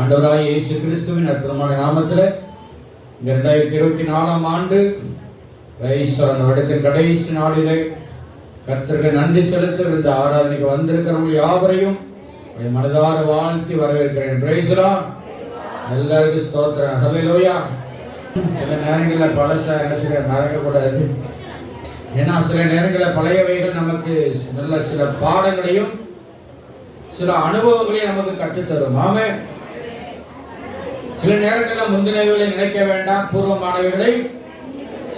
ஆண்டவராகிய இயேசு கிறிஸ்துவின் அற்புதமான நாமத்தில் 2024 ஆண்டு அந்த வருடத்தின் கடைசி நாளிலே கர்த்தருக்கு நன்றி செலுத்த இந்த ஆராதனைக்கு வந்திருக்கிறவங்க யாவரையும் மனதார வாழ்த்தி வரவேற்கிறேன். Praise Lord. எல்லாருக்கும் ஸ்தோத்திரம். ஹல்லேலூயா. சில நேரங்களில் பழச மறக்கக்கூடாது. ஏன்னா சில நேரங்களில் பழையவைகள் நமக்கு நல்ல சில பாடங்களையும் சில அனுபவங்களையும் நமக்கு கற்றுத்தரும். ஆமென். சில நேரங்களில் முந்தினவைகளை நினைக்க வேண்டாம், பூர்வமானவைகளை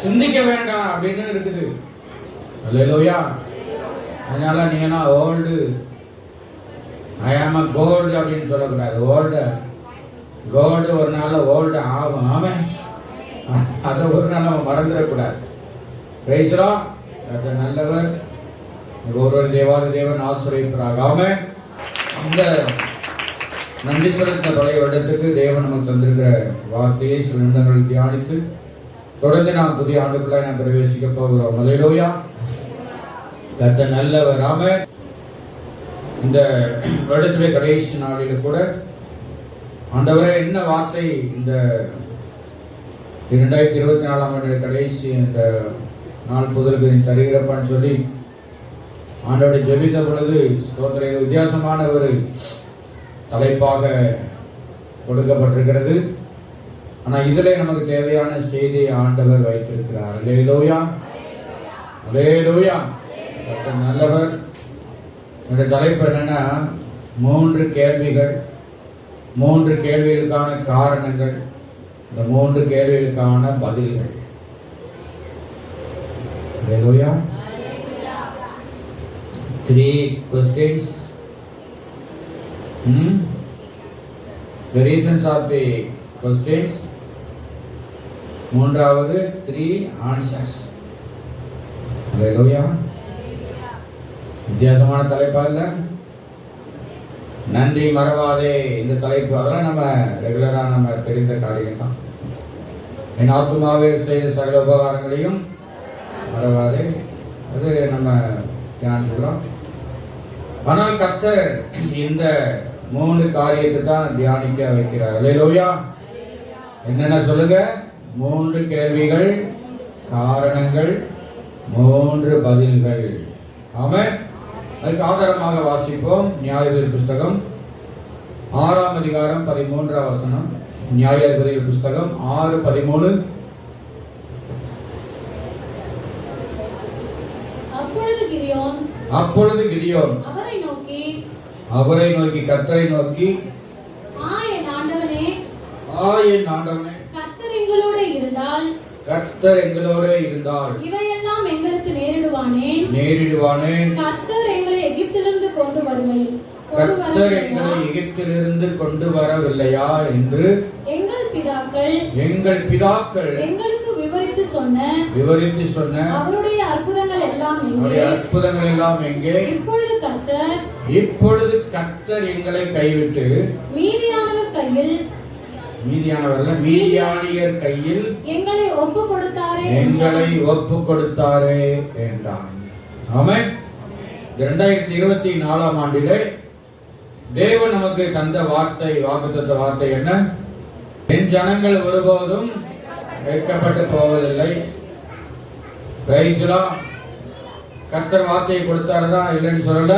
சிந்திக்க வேண்டாம் அப்படின்னு இருக்குது. அல்லேலூயா. அதனால நீங்க ஓல்டு ஐ ஆம் அ கோல்டு அப்படின்னு சொல்லக்கூடாது. கோல்டு ஒரு நாள் ஓல்டு ஆகும். ஆமென். அதை ஒரு நாள் நம்ம மறந்துடக்கூடாது. பேசுறோம். நல்லவர் ஒருவர் தேவாதி தேவன் ஆசிரியப்பாக. ஆமென். இந்த நன்றி செலுத்த பழைய வருடத்துக்கு தேவன் நமக்கு தந்திருக்கிற வார்த்தையை சில நிமிடங்கள் தியானித்து தொடர்ந்து நாம் புதிய ஆண்டுக்குள்ள நாம் பிரவேசிக்க போகிறோம். அல்லேலூயா. கர்த்தர் நல்லவர். ஆமென். இந்த வருடத்துடைய கடைசி நாளில் கூட ஆண்டவரே என்ன வார்த்தை இந்த 2024 ஆண்டு கடைசி இந்த நாள் புதற்கு தருகிறப்பான்னு சொல்லி ஆண்டவரை ஜெபித்த பொழுது ஸ்தோத்திர வித்தியாசமான ஒரு தலைப்பாக கொடுக்கப்பட்டிருக்கிறது. ஆனால் இதில் நமக்கு தேவையான செய்தியை ஆண்டவர் வைத்திருக்கிறார். அல்லேலூயா. அல்லேலூயா. நல்லவர். என்னுடைய தலைப்பு என்னன்னா 3 கேள்விகள், 3 கேள்விகளுக்கான காரணங்கள், இந்த 3 கேள்விகளுக்கான பதில்கள். அல்லேலூயா. 3 questions. The reasons of the questions. மூன்றாவது 3 answers. அல்லேலூயா. வித்தியாசமான தலைப்பா இல்ல? நன்றி மறவாதே இந்த தலைப்பு. அதெல்லாம் நம்ம ரெகுலரா நம்ம தெரிந்த காரியம் தான். என் ஆத்துமாவே செய்த சகல உபகாரங்களையும் மறவாதே, அது நம்ம தியானிக்கிறோம். ஆனால் கர்த்தர் இந்த 3 காரியத்தை தான் தியானிக்க வைக்கிறார். அல்லேலூயா. என்னென்ன சொல்லுங்க? 3 கேள்விகள், காரணங்கள், 3 பதில்கள். ஆமென். அதுக்கு ஆதாரமாக வாசிப்போம். நியாயாதிபதி புஸ்தகம் 6ஆம் அதிகாரம் 13ஆம் வசனம். நியாயாதிபதி புஸ்தகம் 6:13. அப்பொழுது கிதியோன் அவரை நோக்கி கர்த்தரை நோக்கி, என் ஆண்டவனே, கர்த்தர் எங்களோட இருந்தால் இவையெல்லாம் எங்களுக்கு நேரிடுவானேன். கர்த்தர் எங்களை எகிப்திலிருந்து கொண்டு வரவில்லையா என்று எங்கள் பிதாக்கள் எங்களுக்கு விவரித்து சொன்ன அவருடைய அற்புதங்கள் எல்லாம் எங்கே? இப்பொழுது கர்த்தர் எங்களை கைவிட்டு மீதியானியர் கையில் எங்களை ஒப்பு கொடுத்தாரே என்றான். ஆமென். 2024 ஆண்டிலே தேவன் நமக்கு தந்த வார்த்தை, வாக்குத்தத்த வார்த்தை என்ன? என் ஜனங்கள் ஒருபோதும் வெட்கப்பட்டு போவதில்லை. Praise Lord. கர்த்தர் வார்த்தையை கொடுத்தாருதான், இல்லைன்னு சொல்லல.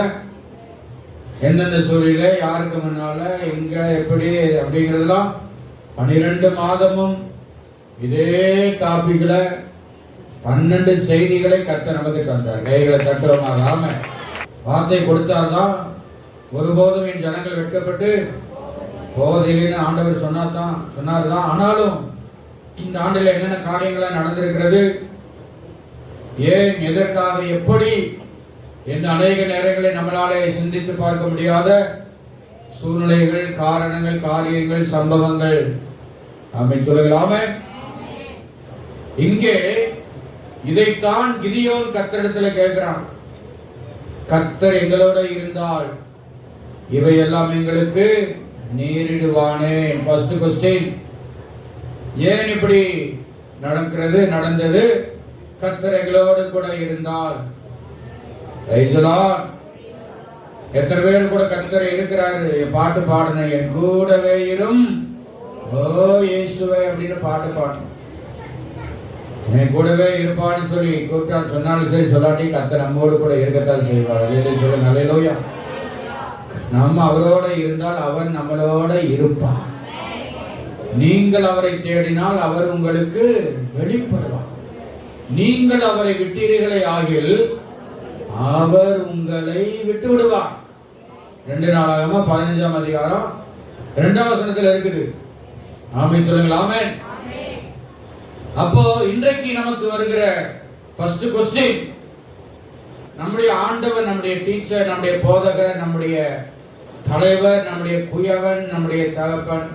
எந்தெந்த சூழ்நிலை, யாருக்கு முன்னால, எங்க, எப்படி அப்படிங்கிறதுலாம் 12 மாதமும் இதே டாபிக்ல 12 செய்திகளை கர்த்தர் நமக்கு தந்தார். கைகளை தட்டுவமாக. ஆமென். வார்த்தை கொடுத்தார்தான். ஒருபோதும் என் ஜனங்கள் வெட்கப்பட்டு போவதில்லைன்னு ஆண்டவர் சொன்னார்தான். ஆனாலும் இந்த ஆண்டில் என்னென்ன காரியங்கள் நடந்திருக்கிறது, ஏன், எதற்காக, எப்படி என்ன அநேக நேரங்களை நம்மளாலே சிந்தித்து பார்க்க முடியாத சூழ்நிலைகள், காரணங்கள், காரியங்கள், சம்பவங்கள் ஆமென் சொல்லலாமே. இங்கே இதைத்தான் கிதியோன் கர்த்தரிடத்தில் கேட்கிறான். கர்த்தர் எங்களோட இருந்தால் இவையெல்லாம் எங்களுக்கு நேரிடுவானே. ஃபர்ஸ்ட் क्वेश्चन, ஏன் இப்படி நடந்தது? கர்த்தர் எங்களோடு கூட இருந்தால். Price the Lord. எத்தனை பேர் கூட கர்த்தர் இருக்கிறாரு, பாட்டு பாடணும், என் கூடவே இரும் ஓ இயேசுவே அப்படின்னு பாட்டு பாடணும். என் கூடவே இருப்பான்னு சொல்லி கூப்பிட்டால் சொன்னாலும் சரி, சொல்லாட்டி கர்த்தர் நம்மோடு கூட இருக்கத்தான் செய்வார். சொல்லுங்க அல்லேலூயா. நம்ம அவரோட இருந்தால் அவர் நம்மளோட இருப்பார். நீங்கள் அவரை தேடினால் அவர் உங்களுக்கு வெளிப்படுவார். நீங்கள் அவரை விட்டீர்களே ஆகில் அவர் உங்களை விட்டு விடுவார். 2 நாளாகமம் 15ஆம் அதிகாரம் 2ஆம் வசனத்தில் இருக்குது. ஆமென் சொல்லுங்கள். ஆமென். அப்போ இன்றைக்கு நமக்கு வருகிற ஃபர்ஸ்ட் क्वेश्चन, நம்முடைய ஆண்டவர், நம்முடைய டீச்சர், நம்முடைய போதகர், நம்முடைய தலைவர், நம்முடைய குயவன், நம்முடைய தகப்பன்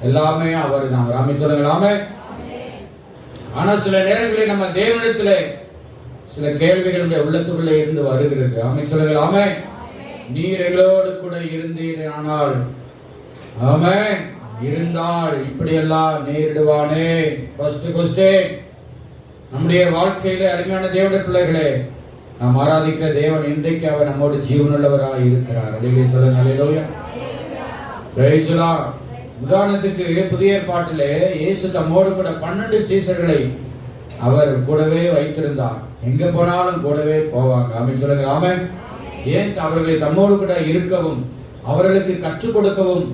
எல்லாமே அவர் தான். ஆமென் சொல்லுங்கள். ஆமென். ஆனா சில நேரங்களில் நம்ம தேவனிடத்திலே சில கேள்விகளுடைய உள்ளத்துக்குள்ளே இருந்து வருகிறது. ஆமென் சொல்லுங்கள். ஆமென். நீர் எங்களோடு கூட இருந்தீரானால், ஆமென், இருந்தால் இப்படியெல்லாம் நேரிடுவானே. ஃபர்ஸ்ட் क्वेश्चन, நம்முடைய வாழ்க்கையில அருமையான தேவனுடைய பிள்ளைகளே, நாம் ஆராதிக்கிற தேவன் இன்றைக்கு அவர் நம்மோடு ஜீவனுள்ளவராக இருக்கிறார். அல்லேலூயா சொல்லுங்க. அல்லேலூயா. Praise the lord. உதாரணத்துக்கு புதிய ஏற்பாட்டிலே இயேசு தம்மோடு கூட 12 சீசர்களை அவர் கூடவே வைத்திருந்தார். எங்க போனாலும் கூடவே போவாங்க. ஆமென் சொல்லுங்க. ஆமென். ஏன்? அவர்களை தம்மோடு கூட இருக்கவும், அவர்களுக்கு கற்றுக் கொடுக்கவும்,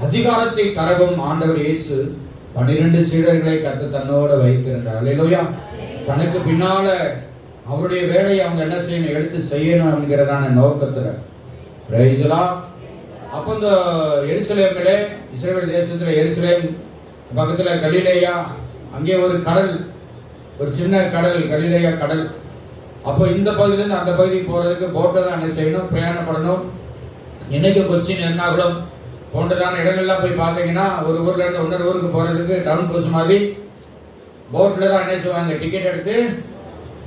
அதிகாரத்தை தரவும் ஆண்டவர் இயேசு 12 சீடர்களை கர்த்தர் தன்னோடு வைத்திருந்தார். அல்லேலூயா. தனக்கு பின்னால அவருடைய வேலையை அவங்க என்ன செய்யணும், எடுத்து செய்யணும் என்கிறதான நோக்கத்துல. Price the Lord. அப்போ இந்த எருசலேமிலே, இஸ்ரவேல் தேசத்துல எருசலேம் பக்கத்துல கலிலேயா, அங்கே ஒரு கடல், ஒரு சின்ன கடல், கலிலேயா கடல். அப்போ இந்த பகுதியிலிருந்து அந்த பகுதிக்கு போறதுக்கு போட்டில் தான் என்ன செய்யணும், பிரயாணப்படணும். இன்னைக்கு கொச்சின், எர்ணாகுளம் போன்றதான இடங்கள்லாம் போய் பார்த்தீங்கன்னா ஒரு ஊர்ல இருந்து இன்னொரு ஊருக்கு போறதுக்கு டவுன் பஸ் மாதிரி போட்ல தான் என்ன செய்வாங்க, டிக்கெட் எடுத்து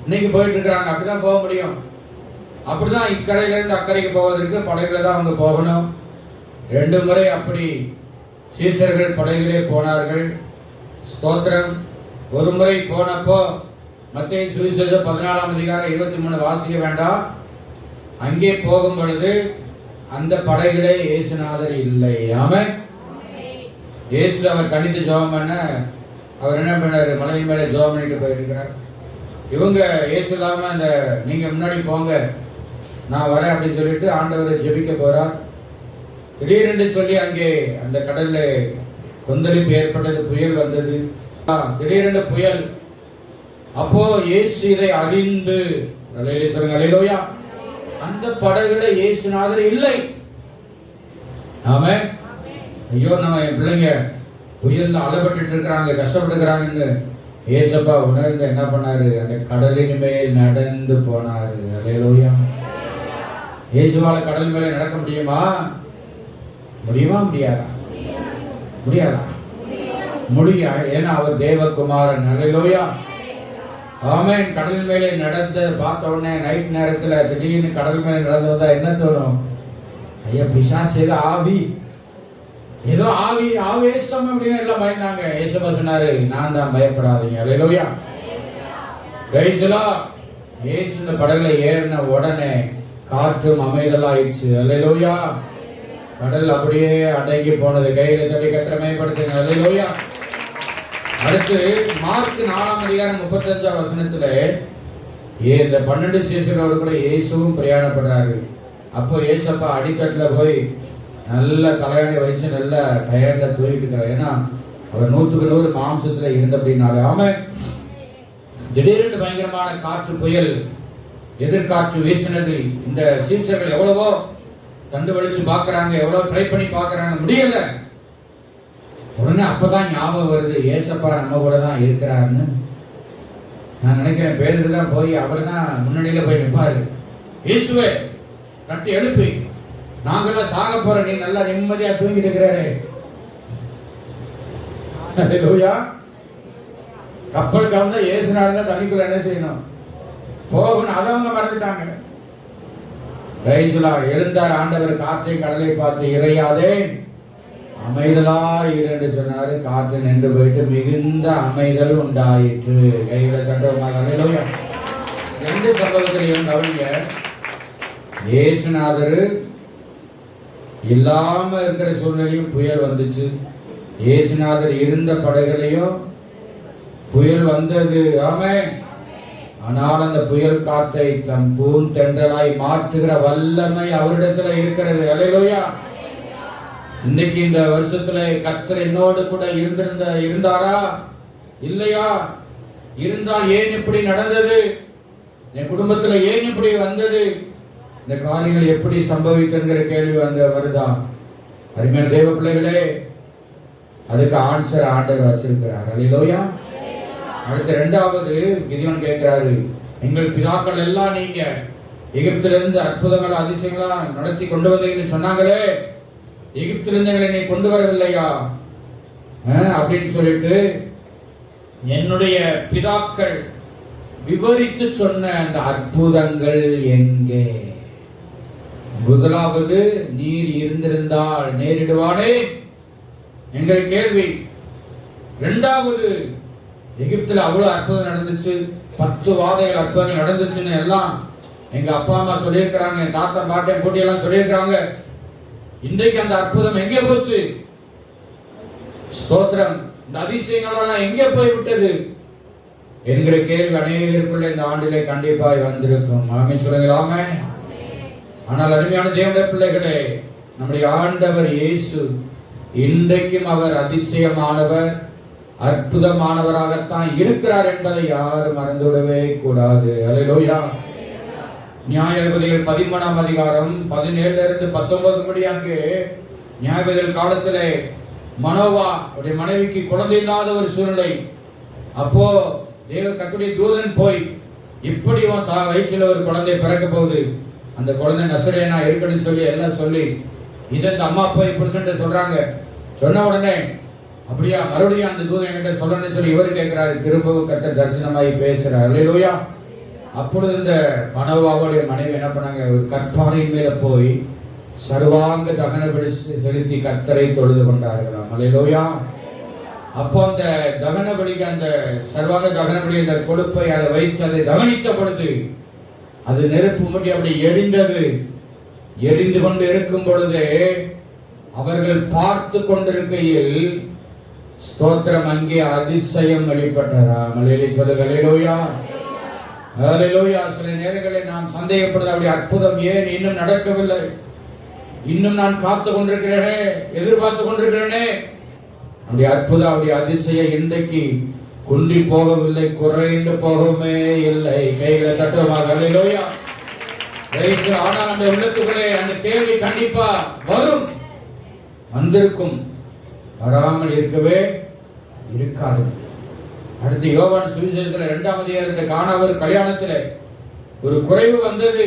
இன்னைக்கு போயிட்டு இருக்கிறாங்க. அப்படிதான் போக முடியும். அப்படிதான் இக்கரையில இருந்து அக்கறைக்கு போவதற்கு படகுல தான் அவங்க போகணும். 2 முறை அப்படி சீசர்கள் படகுலே போனார்கள். ஸ்தோத்திரம். ஒரு முறை போனப்போ மத்தேயு சுவிசேஷம் 14ஆம் அதிகாரம் 23 வாசிக்க வேண்டாம். அங்கே போகும் பொழுது அந்த படகுலே இயேசுநாதர் இல்லை. ஆமென். இயேசு அவர் கணித்து ஜெபம் பண்ண அவர் என்ன பண்ணாரு, மலையின் மேலே ஜெபம் பண்ணிட்டு போயிருக்கிறார். இவங்க இயேசு இல்லாம அந்த நீங்க முன்னாடி போங்க நான் வரேன் அப்படின்னு சொல்லிட்டு ஆண்டவரை ஜெபிக்க போறார். திடீரென்று சொல்லி அங்கே அந்த கடல்ல கொந்தளிப்பு ஏற்பட்டது, புயல் வந்தது. திடீரென்று புயல். அப்போ இயேசு இதை அறிந்து, சொல்லுங்க அல்லேலூயா, அந்த படகுல இயேசுநாதர் இல்லை. ஆமென். ஐயோ நம்ம என் பிள்ளைங்க புயல்ல அலப்பட்டு இருக்கிறாங்க, கஷ்டப்பட்டுக்கிறாங்கன்னு ஏசப்பா உணர்ந்து என்ன பண்ணாரு, அந்த கடலின் மேல் நடந்து போனாரு. அல்லேலூயா. இயேசுவால கடல் மேல நடக்க முடியுமா? முடியுமா? முடியாதா? முடியாதா? முடியா. ஏன்னா அவர் தேவகுமாரன். அல்லேலூயா. ஆமென். கடல் மேலே நடந்து பார்த்த உடனே நைட் நேரத்துல திடீர்னு கடல் மேலே நடந்து வந்தா என்ன தோணும்? ஐயா பிசாசு, ஏதோ ஆவி, ஏதோ ஆவி, ஆவேசம் அப்படின்னு எல்லாம் பயந்தாங்க. ஏசப்பா சொன்னாரு, நான் தான், பயப்படாதீங்க. அல்லேலூயா. Praise the lord. இயேசு இந்த படகுல ஏறின உடனே காற்றும் அமைதலாயிடுச்சு. அல்லேலூயா. கடல் அப்படியே அடங்கி போனது. கையில தட்டி கர்த்தரை மகிமைப்படுத்துங்க. அல்லேலூயா. அடுத்து மார்க் 4ஆம் அதிகாரம் 35ஆம் வசனத்துல இந்த 12 சீசர்களோடு கூட இயேசுவும் பிரயாணப்படுறாரு. அப்போ ஏசப்பா அடிக்கட்டுல போய் நல்ல தலையணை வச்சு நல்ல டயர்ல தூங்கிட்டு இருக்காரு. ஏன்னா அவர் 100க்கு 100 மாம்சத்துல இருந்தபடினால. ஆமென். திடீரென்று பயங்கரமான காற்று, புயல், எதிர்காற்று வீசினது. இந்த சீசர்கள் எவ்வளவோ கண்டு வலிச்சு பாக்குறாங்க, எவ்வளவு ட்ரை பண்ணி பாக்குறாங்க, முடியல. உடனே அப்பதான் ஞாபகம் வருது, ஏசப்பா நம்ம கூட தான் இருக்கிறாருன்னு. நான் நினைக்கிறேன் பேருந்து தான் போய் அவர் தான் முன்னணியில போய் நிற்பாரு. இயேசுவே கட்டி எழுப்பி, நாங்கெல்லாம் சாக போற, நீ நல்லா நிம்மதியா தூங்கிட்டு இருக்கிறாரு. அல்லேலூயா. கப்பல் கவுந்தா இயேசுநாதர் தான் தண்ணிக்குள்ள என்ன செய்யணும், போகணும். அதை அவங்க மறந்துட்டாங்க. எழுந்தார் ஆண்டவர், காற்றை கடலை பார்த்து இறையாதே அமைதலா இரு என்று சொன்னாரு. காற்று நின்று போயிட்டு மிகுந்த அமைதல் உண்டாயிற்று. கைகளை கண்டவமாக. அல்லேலூயா. 2 சம்பவத்திலையும் கவனிங்க. இயேசுநாதர் இல்லாம இருக்கிற சூழ்நிலையும் புயல் வந்துச்சு. இயேசுநாதர் இருந்த படகுலையும் புயல் வந்தது. ஆமென். ஆனால் அந்த புயல் காற்றை தம் பூன் தென்றலாய் மாற்றுகிற வல்லமை அவரிடத்துல இருக்கிறது. அல்லேலூயா. இன்னைக்கு இந்த வருஷத்துல கர்த்தர் என்னோடு கூட இருந்தாரா இல்லையா? இருந்தால் ஏன் இப்படி நடந்தது? என் குடும்பத்துல ஏன் இப்படி வந்தது? இந்த காரியங்கள் எப்படி சம்பவிக்கிற கேள்வி வருதா? அருமையான தேவ பிள்ளைகளே, அதுக்கு ஆன்சர் ஆண்டவர் வச்சிருக்கிறார். அல்லேலூயா. அடுத்த இரண்டாவது கிதியோன் கேட்கிறாரு, எங்கள் பிதாக்கள் எல்லாம் நீங்க எகிப்திலிருந்து அற்புதங்கள் அதிசயங்களா நடத்தி கொண்டு வந்தீங்கன்னு சொன்னாங்களே, எகிப்திலிருந்து எங்களை நீ கொண்டு வரவில்லையா அப்படின்னு சொல்லிட்டு என்னுடைய பிதாக்கள் விவரித்து சொன்ன அந்த அற்புதங்கள் எங்கே? முதலாவது, நீர் இருந்திருந்தால் நேரிடுவானே என்கிற கேள்வி. இரண்டாவது, எகிப்துல அவ்வளவு அற்புதம் நடந்துச்சு, 10 வாதைகள் அற்புதங்கள் நடந்துச்சுன்னு எல்லாம் எங்க அப்பா அம்மா சொல்லியிருக்கிறாங்க, என் தாத்தா பாட்டன் போட்டி எல்லாம் சொல்லியிருக்கிறாங்க. இன்றைக்கு அந்த அற்புதம் எங்கே போச்சு? ஸ்தோத்திரம். இந்த அதிசயங்கள் எல்லாம் எங்கே போய்விட்டது என்கிற கேள்வி அநேகருக்குள்ள இந்த ஆண்டிலே கண்டிப்பாய் வந்திருக்கும். ஆமென் சொல்லுங்களாமே. ஆனால் அருமையான தேவனுடைய பிள்ளைகளே, நம்முடைய ஆண்டவர் இயேசு இன்றைக்கும் அவர் அதிசயமானவர், அற்புதமானவராகத்தான் இருக்கிறார் என்பதை யாரும் மறந்துவிடவே கூடாது. அல்லேலூயா. நியாயாதிபதிகள் 13ஆம் அதிகாரம் 17 19 முடியாங்க. நியாயாதிபதிகள் காலத்திலே மனோவா அவருடைய மனைவிக்கு குழந்தை இல்லாத ஒரு சூழ்நிலை. அப்போ தேவ கர்த்தருடைய தூதன் போய், இப்படி வயிற்றில் ஒரு குழந்தை பிறக்க போகுது, அந்த குழந்தை நசரேனா இருக்குன்னு சொல்லி எல்லாம் சொல்லி இதை அந்த அம்மா போய் புருஷன் சொல்றாங்க. சொன்ன உடனே அப்படியா மறுபடியும் அந்த தூதன் என்கிட்ட சொல்லணும்னு சொல்லி இவரு கேட்கிறாரு. திரும்பவும் கர்த்தர் தரிசனமாய் பேசுறார். அல்லேலூயா. அப்பொழுது இந்த மனோவாவுடைய மனைவி என்ன பண்ணாங்க, ஒரு கற்பாறையின் மேல போய் சர்வாங்க தகன பலி செலுத்தி கர்த்தரை தொழுது கொண்டார்களாம். அல்லேலூயா. அப்போ அந்த தகன பலிக்கு, அந்த சர்வாங்க தகன பலி அந்த கொழுப்பை அதை வைத்து அதை தகனித்த பொழுது அது நெருப்பு மூட்டி அப்படி எரிந்தது. எரிந்து கொண்டு இருக்கும் பொழுதே அவர்கள் பார்த்து கொண்டிருக்கையில் ஸ்தோத்திரம், அங்கே அதிசயம் வெளிப்பட்டதாம். அல்லேலூயா. அல்லேலூயா. சில நேரங்களில் நாம் சந்தேகப்படுது, அப்படி அற்புதம் ஏன் இன்னும் நடக்கவில்லை, இன்னும் நான் காத்து கொண்டிருக்கிறேனே, எதிர்பார்த்து கொண்டிருக்கிறேனே. அப்படி அற்புதம், அப்படி அதிசயம் இன்றைக்கு குண்டி போகவில்லை, குறைந்து போகவே இல்லை. கைகளை தட்டுவமாக. அல்லேலூயா. ஆனால் அந்த உள்ளத்துக்குள்ளே அந்த கேள்வி கண்டிப்பா வரும், வந்திருக்கும், வராமல் இருக்கவே இருக்காது. அடுத்து யோவான் சுவிசேஷத்துல 2ஆம் அதிகாரத்தில் காணாவர் கல்யாணத்தில் ஒரு குறைவு வந்தது.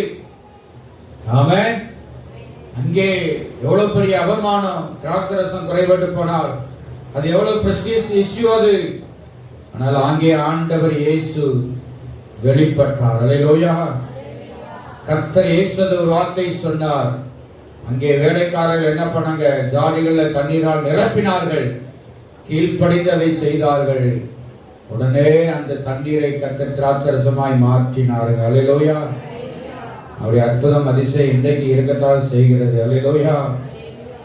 ஆமென். அங்கே எவ்வளவு பெரிய அவமானம், திராட்சரசம் குறைபட்டு போனால் அது எவ்வளவு பிரஸ்டீஜ் இஷ்யூ அது. ஆனால் அங்கே ஆண்டவர் இயேசு வெளிப்பட்டார். அல்லேலூயா. கர்த்தர் இயேசு ஒரு வார்த்தை சொன்னார். அங்கே வேலைக்காரர்கள் என்ன பண்ணாங்க, ஜாடிகள்ல தண்ணீரால் நிரப்பினார்கள், கீழ்ப்படிந்து அதை செய்தார்கள். உடனே அந்த தண்ணீரை கர்த்தர் திராட்சரசமாய் மாற்றினார்கள். அல்லேலூயா. அவருடைய அற்புதம் அதிசயம் இன்றைக்கு இருக்கத்தான் செய்கிறது. அல்லேலூயா.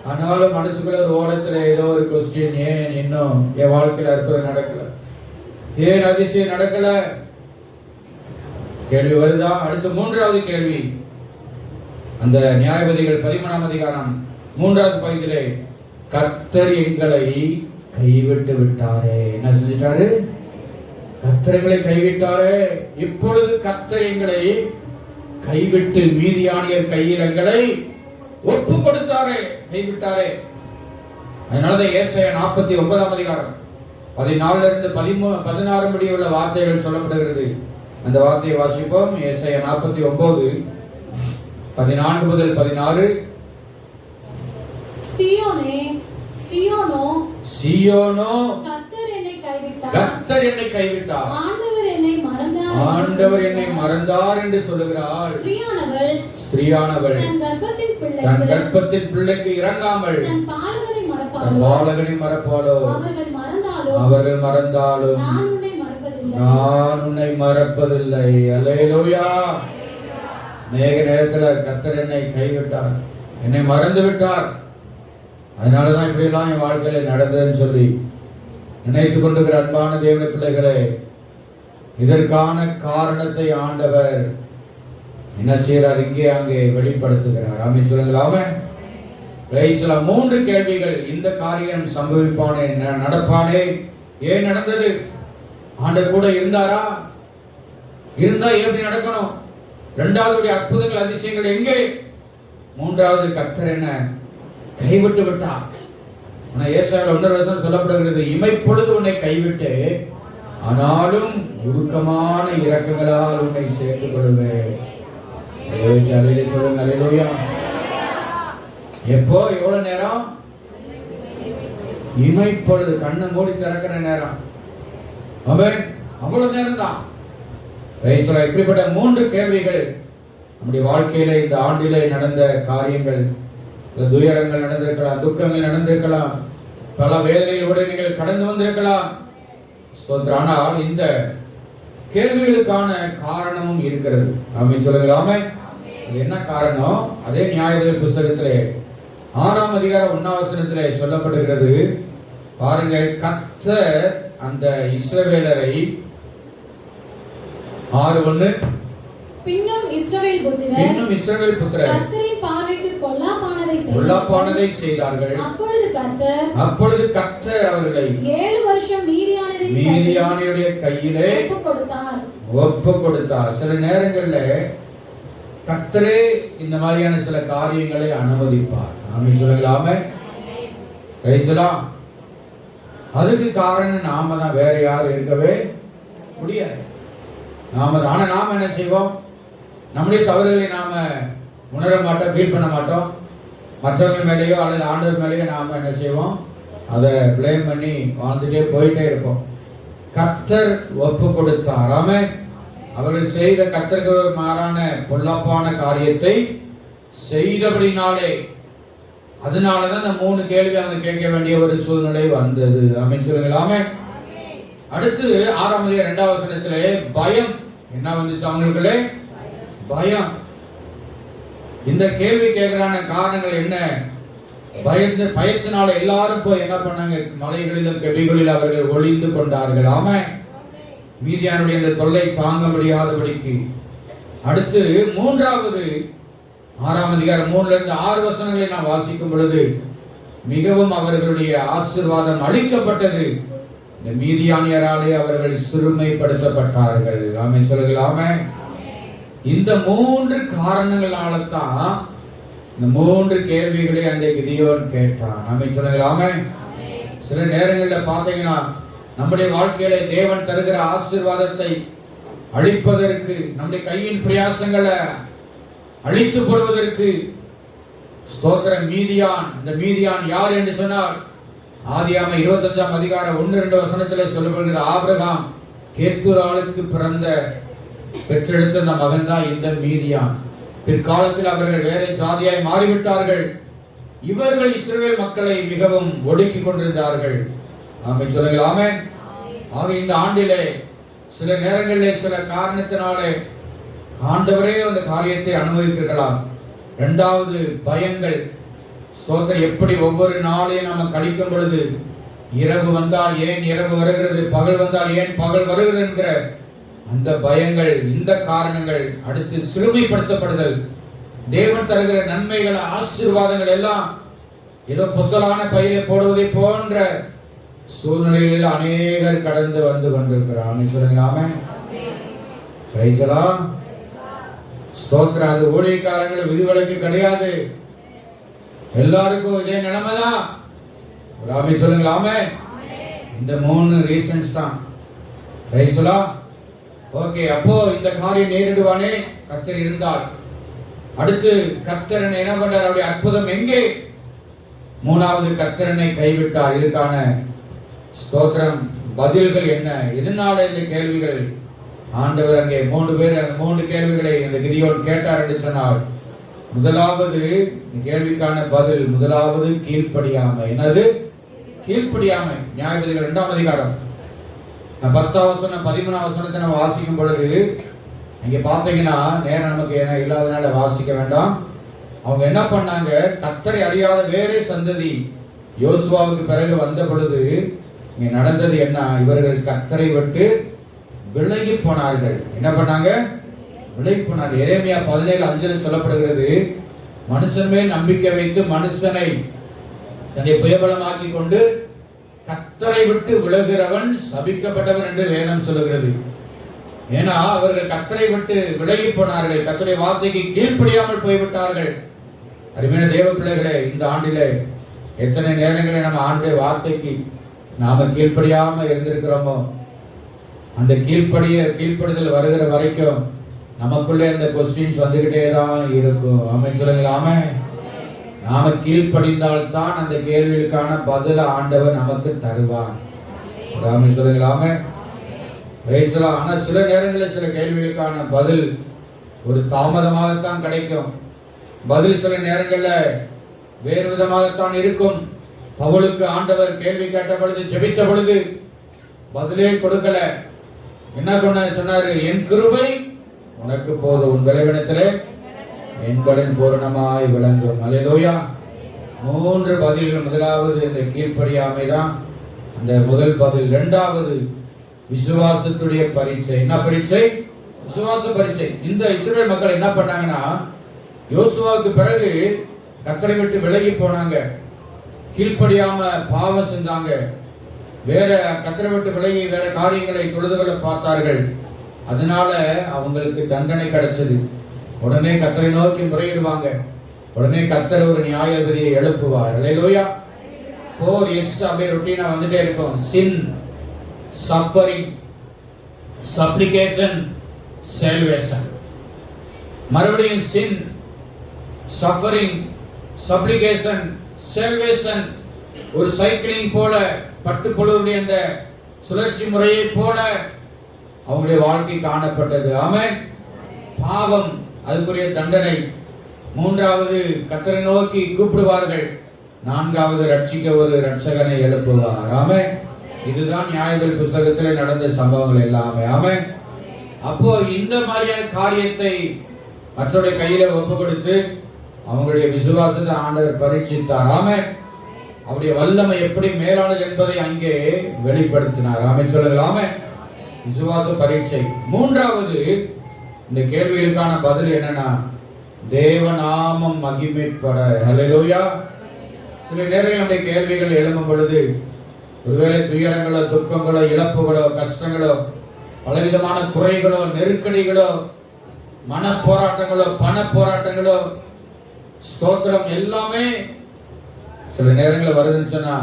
ஆனாலும் மனசுக்குள்ள ஒரு ஓரத்துல ஏதோ ஒரு கொஸ்டின், ஏன் இன்னும் என் வாழ்க்கையில அற்புதம் நடக்கல, ஏன் அதிசயம் நடக்கல கேள்வி வருதா? அடுத்து 3வது கேள்வி, அந்த நியாயாதிபதிகள் 13ஆம் அதிகாரம் 3வது பகுதியிலே, கர்த்தர் எங்களை கைவிட்டு விட்டாரே. என்ன செஞ்சிட்டாரு? கர்த்தர் எங்களை கைவிட்டாரே. இப்பொழுது கர்த்தர் எங்களை கைவிட்டு மீதியானியர் கையில் எங்களை ஒப்பு கொடுத்தாரே, கைவிட்டாரே. அதனாலதான் ஏசாயா 49ஆம் அதிகாரம் 14 16 முடிய உள்ள வார்த்தைகள் சொல்லப்படுகிறது. அந்த வார்த்தையை வாசிப்போம். ஏசாயா 49 14 முதல் 16. சீயோனே, சீயோனோ, சீயோனோ, கர்த்தர் என்னை கைவிட்டார், கர்த்தர் என்னை கைவிட்டார், ஆண்டவர் என்னை மறந்தார், ஆண்டவர் என்னை மறந்தார் என்று சொல்லுகிறார். ஸ்திரீயானவள் தன் கர்ப்பத்தின் பிள்ளைக்கு இறங்காமல் தன் பாலகனை மறப்பாளோ, அவர்கள் மறந்தாலும் நான் உன்னை மறப்பதில்லை. அல்லேலூயா. அநேக நேரத்தில் கர்த்தர் என்னை கைவிட்டார், என்னை மறந்து விட்டார். அதனாலதான் இப்படியெல்லாம் என் வாழ்க்கையில நடந்ததுன்னு சொல்லி நினைத்து கொண்டிருக்கிற அன்பான தேவனுடைய பிள்ளைகளே, இதற்கான காரணத்தை ஆண்டவர் என்ன செய்யறார்? இங்கே அங்கே வெளிப்படுத்துகிறார். ஆமென் சொல்லுங்களாமே. பிரைஸ்ல 3 கேள்விகள். இந்த காரியம் சம்பவிப்பானே, நடப்பானே, ஏன் நடந்தது? ஆண்டவர் கூட இருந்தாரா? இருந்தா எப்படி நடக்கணும்? இரண்டாவது அற்புதங்கள் அதிசயங்கள் எங்கே? மூன்றாவது கர்த்தர் என்ன கைவிட்டு விட்டார். ஆனா ஏசாயாவில் 1 சொல்லப்படுகிறது, இமைப்பொழுது உன்னை கைவிட்டு ஆனாலும் உருக்கமான இரக்கங்களால் உன்னை சேர்த்துக் கொள்வேன். சொல்லுங்க அல்லேலூயா. எப்போ? எவ்வளவு நேரம்? இமைப்பொழுது, கண்ணை மூடி திறக்கிற நேரம். அவ்வளவு நேரம் தான். இப்படிப்பட்ட 3 கேள்விகள் நம்முடைய வாழ்க்கையில இந்த ஆண்டிலே நடந்த காரியங்கள், துயரங்கள் நடந்திருக்கலாம், துக்கங்கள் நடந்திருக்கலாம், பல வேதனைகளோடு நீங்கள் கடந்து வந்திருக்கலாம். ஆனால் இந்த கேள்விகளுக்கான காரணமும் இருக்கிறது. ஆமென் சொல்லுங்களாமே. என்ன காரணம்? அதே நியாயவிதி புஸ்தகத்திலே 6ஆம் அதிகாரம் 1ஆம் வசனத்திலே சொல்லப்படுகிறது. பாருங்க, கர்த்தர் அந்த இஸ்ரவேலரை 6:1 பின்னும் இஸ்ரவேல் புத்திரர் கர்த்தரின் பார்வைக்கு பொல்லாப்பானதை செய்தார்கள். அப்பொழுது கர்த்தர் அவர்களை 7 வருஷம் மீதியானியருடைய கையிலே ஒப்பு கொடுத்தார். சில நேரங்கள்ல கர்த்தரே இந்த மாதிரியான சில காரியங்களை அனுமதிப்பார். ஆமென் சொல்லுங்களாமே. அதுக்கு காரணம் நாம தான், வேற யாரும் இருக்கவே முடியாது. ஆனா நாம என்ன செய்வோம்? நம்முடைய தவறுகளை நாம உணர மாட்டோம், ஃபீல் பண்ண மாட்டோம். மற்றவங்க மேலேயோ அல்லது ஆண்டவர் மேலேயோ நாம என்ன செய்வோம்? அதை பிளேம் பண்ணி வாழ்ந்துட்டே போயிட்டே இருப்போம். கர்த்தர் ஒப்பு கொடுத்தார். ஆமென். அவர்கள் செய்த கர்த்தருக்கு மாறான பொல்லாப்பான காரியத்தை செய்தபடினாலே, அதனாலதான் இந்த 3 கேள்வி அங்க கேட்க வேண்டிய ஒரு சூழ்நிலை வந்தது. ஆமென் சொல்லுங்களாமே. அடுத்து 6ஆம் அதிகாரம் 2ஆம் வசனத்திலே பயம் என்ன வந்துச்சு அவங்களுக்குள்ளே? பயம். இந்த கேள்வி கேட்கிறான காரணங்கள் என்ன? பயத்தினால எல்லாரும் போய் என்ன பண்ணாங்க? மலைகளிலும் கெபிகளில் அவர்கள் ஒளிந்து கொண்டார்கள். ஆமென். மீதியானுடைய இந்த தொல்லை தாங்க முடியாதபடிக்கு. அடுத்து 3வது 6ஆம் அதிகாரம் 3ல இருந்து 6 வசனங்களை நாம் வாசிக்கும் பொழுது மிகவும் அவர்களுடைய ஆசீர்வாதம் அளிக்கப்பட்டது. இந்த மீதியானியராலே அவர்கள் சிறுமைப்படுத்தப்பட்டார்கள். ஆமென் சொல்லுங்களாமே. இந்த 3 காரணங்களால தான் இந்த 3 கேள்விகளை அந்த கிதியோன் கேட்டான். ஆமென் சொல்லுங்களாமே. சில நேரங்களில் பார்த்தீங்கன்னா நம்முடைய வாழ்க்கையில தேவன் தருகிற ஆசீர்வாதத்தை அழிப்பதற்கு, நம்முடைய கையின் பிரயாசங்களை அழித்து போடுவதற்கு ஸ்தோத்திரம் மீதியான். இந்த மீதியான் யார் என்று சொன்னார்? ஆதியாகமம் 25ஆம் அதிகாரம் 1-2 வசனத்திலே சொல்லப்படுகிறது. ஆபிரகாம் கேத்தூராளுக்கு பெற்றெடுத்த அந்த மகன் தான் இந்த மீதியான். பிற்காலத்தில் அவர்கள் வேற சாதியாய் மாறிவிட்டார்கள். இவர்கள் இஸ்ரவேல் மக்களை மிகவும் ஒடுக்கி கொண்டிருந்தார்கள். ஆமென் சொல்லுங்களாமே. ஆக இந்த ஆண்டிலே சில நேரங்களிலே சில காரணத்தினாலே ஆண்டவரே அந்த காரியத்தை அனுமதித்திருக்கலாம். 2வது பயங்கள். ஸ்தோத்திரம். எப்படி ஒவ்வொரு நாளையும் நம்ம கழிக்கும் பொழுது இரவு வந்தால் ஏன் இரவு வருகிறது, பகல் வந்தால் ஏன் பகல் வருகிறது என்கிற அந்த பயங்கள், இந்த காரணங்கள். அடுத்து சிறுமைப்படுத்தப்படுதல். தேவன் தருகிற நன்மைகள், ஆசீர்வாதங்கள் எல்லாம் ஏதோ புத்தலான பையிலே போடுவதை போன்ற சூழ்நிலைகளில் அநேகர் கடந்து வந்து கொண்டிருக்கிறார். சொல்லுங்களாமே. ஸ்தோத்திரம். அது ஊழியக்காரங்கள் விதிவிலக்கு கிடையாது. எல்லாருக்கும் இதே நிலைமைதான். ஆமென் சொல்லுங்களாமே. இந்த 3 ரீசன்ஸ் தான். ஓகே. அப்போ இந்த காரியம் நேரிடுவானே கர்த்தர் இருந்தால். அடுத்து கர்த்தரனை என்ன பண்றார்? அவருடைய அற்புதம் எங்கே? 3வது கர்த்தரனை கைவிட்டார். இதுக்கான ஸ்தோத்திரம் பதில்கள் என்ன? எதனால இந்த கேள்விகள்? ஆண்டவர் அங்கே 3 கேள்விகளை இந்த கிதியோன் கேட்டார் என்று சொன்னார். முதலாவது கேள்விக்கான பதில், முதலாவது கீழ்ப்படியாமை. என்னது? கீழ்ப்படியாமை. நியாயவிதிகள் 2ஆம் அதிகாரம் 10ஆம் வசனம் 13ஆம் வசனத்தை நம்ம வாசிக்கும் பொழுது இங்க பாத்தீங்கன்னா, நேரம் நமக்கு என்ன இல்லாதனால வாசிக்க வேண்டாம். அவங்க என்ன பண்ணாங்க? கர்த்தரை அறியாத வேறே சந்ததி யோசுவாவுக்கு பிறகு வந்த பொழுது இங்க நடந்தது என்ன? இவர்கள் கர்த்தரை விட்டு விலகி போனார்கள். என்ன பண்ணாங்க? விலகி போனார்கள். எரேமியா 17:5 சொல்லப்படுகிறது, மனுஷன் மேல் நம்பிக்கை வைத்து மனுஷனை தன்னை புயபலமாக்கி கொண்டு கர்த்தரை விட்டு விலகுகிறவன் சபிக்கப்பட்டவன் என்று வேதம் சொல்லுகிறது. ஏன்னா அவர்கள் கர்த்தரை விட்டு விலகி போனார்கள், கர்த்தருடைய வார்த்தைக்கு கீழ்ப்படியாமல் போய்விட்டார்கள். அருமையான தேவ பிள்ளைகளே, இந்த ஆண்டிலே எத்தனை நேரங்களில் நம்ம ஆண்டுடைய வார்த்தைக்கு நாம கீழ்ப்படியாம இருந்திருக்கிறோமோ, அந்த கீழ்ப்படுதல் வருகிற வரைக்கும் நமக்குள்ளே அந்த கொஸ்டின்ஸ் வந்துகிட்டே தான் இருக்கும். ஆமென் சொல்லுங்களாமே. நாம கீழ்ப்படிந்தால்தான் அந்த கேள்விகளுக்கான பதில ஆண்டவர் நமக்கு தருவார். ஆமென் சொல்லுங்களாமே. ஆனா சில நேரங்களில் சில கேள்விகளுக்கான பதில் ஒரு தாமதமாகத்தான் கிடைக்கும். பதில் சில நேரங்களில் வேறு விதமாகத்தான் இருக்கும். பவுலுக்கு ஆண்டவர் கேள்வி கேட்ட பொழுது, ஜெபித்த பொழுது பதிலே கொடுக்கல. என்ன சொன்னாரு? என் கிருபை உனக்கு போதும், உன் விளைவினத்திலே என் பலன் பூரணமாய் விளங்கும். அல்லேலூயா. 3 பதில்கள். முதலாவது இந்த கீழ்ப்படியாமை தான் அந்த முதல் பதில். 2வது விசுவாசத்துடைய பரீட்சை. என்ன பரீட்சை? விசுவாச பரீட்சை. இந்த இஸ்ரவேல் மக்கள் என்ன பண்ணாங்கன்னா, யோசுவாவுக்கு பிறகு கர்த்தரை விட்டு விலகி போனாங்க, கீழ்ப்படியாம பாவம் செஞ்சாங்க, வேற கர்த்தரை விட்டு விலகி வேற காரியங்களை தொழுதுகளை பார்த்தார்கள். அதனால அவங்களுக்கு தண்டனை கிடைச்சது. உடனே கர்த்தரை நோக்கி முறையிடுவாங்க. உடனே கர்த்தர் ஒரு நியாயாதிபதியை எழுப்புவார். அல்லேலூயா. 4S அப்படியே ரொட்டீனா வந்துட்டே இருக்கும். சின், சஃபரிங், சப்ளிகேஷன், சால்வேஷன். மறுபடியும் சின், சஃபரிங், சப்ளிகேஷன், சால்வேஷன். ஒரு சைக்கிளிங் போல, பட்டுப்புழுவுடைய அந்த சுழற்சி முறையை போல அவங்களுடைய வாழ்க்கை காணப்பட்டது. ஆமென். பாவம், அதுக்குரிய தண்டனை. 3வது கர்த்தரை நோக்கி கூப்பிடுவார்கள். 4வது ரட்சிக்க ஒரு ரட்சகனை எழுப்புவார். ஆமென். இதுதான் நியாயங்கள் புத்தகத்தில் நடந்த சம்பவங்கள் எல்லாமே. ஆமென். அப்போ இந்த மாதிரியான காரியத்தை மற்றவருடைய கையில ஒப்பு கொடுத்து அவங்களுடைய விசுவாசத்தை ஆண்டவர் பரீட்சித்தார். ஆமென். அவருடைய வல்லமை எப்படி மேலானது என்பதை அங்கே வெளிப்படுத்தினார். ஆமென் சொல்லுங்கள். ஆமென். விசுவாச பரீட்சை. 3வது இந்த கேள்விகளுக்கான பதில் என்னன்னா, தேவநாமம் மகிமைப்பட. ஹல்லேலூயா. சில நேரங்களில் நம்முடைய கேள்விகள் எழும்பும் பொழுது, ஒருவேளை துயரங்களோ, துக்கங்களோ, இழப்புகளோ, கஷ்டங்களோ, பலவிதமான குறைகளோ, நெருக்கடிகளோ, மன போராட்டங்களோ, பண போராட்டங்களோ, ஸ்தோத்திரம் எல்லாமே சில நேரங்களில் வருதுன்னு சொன்னா,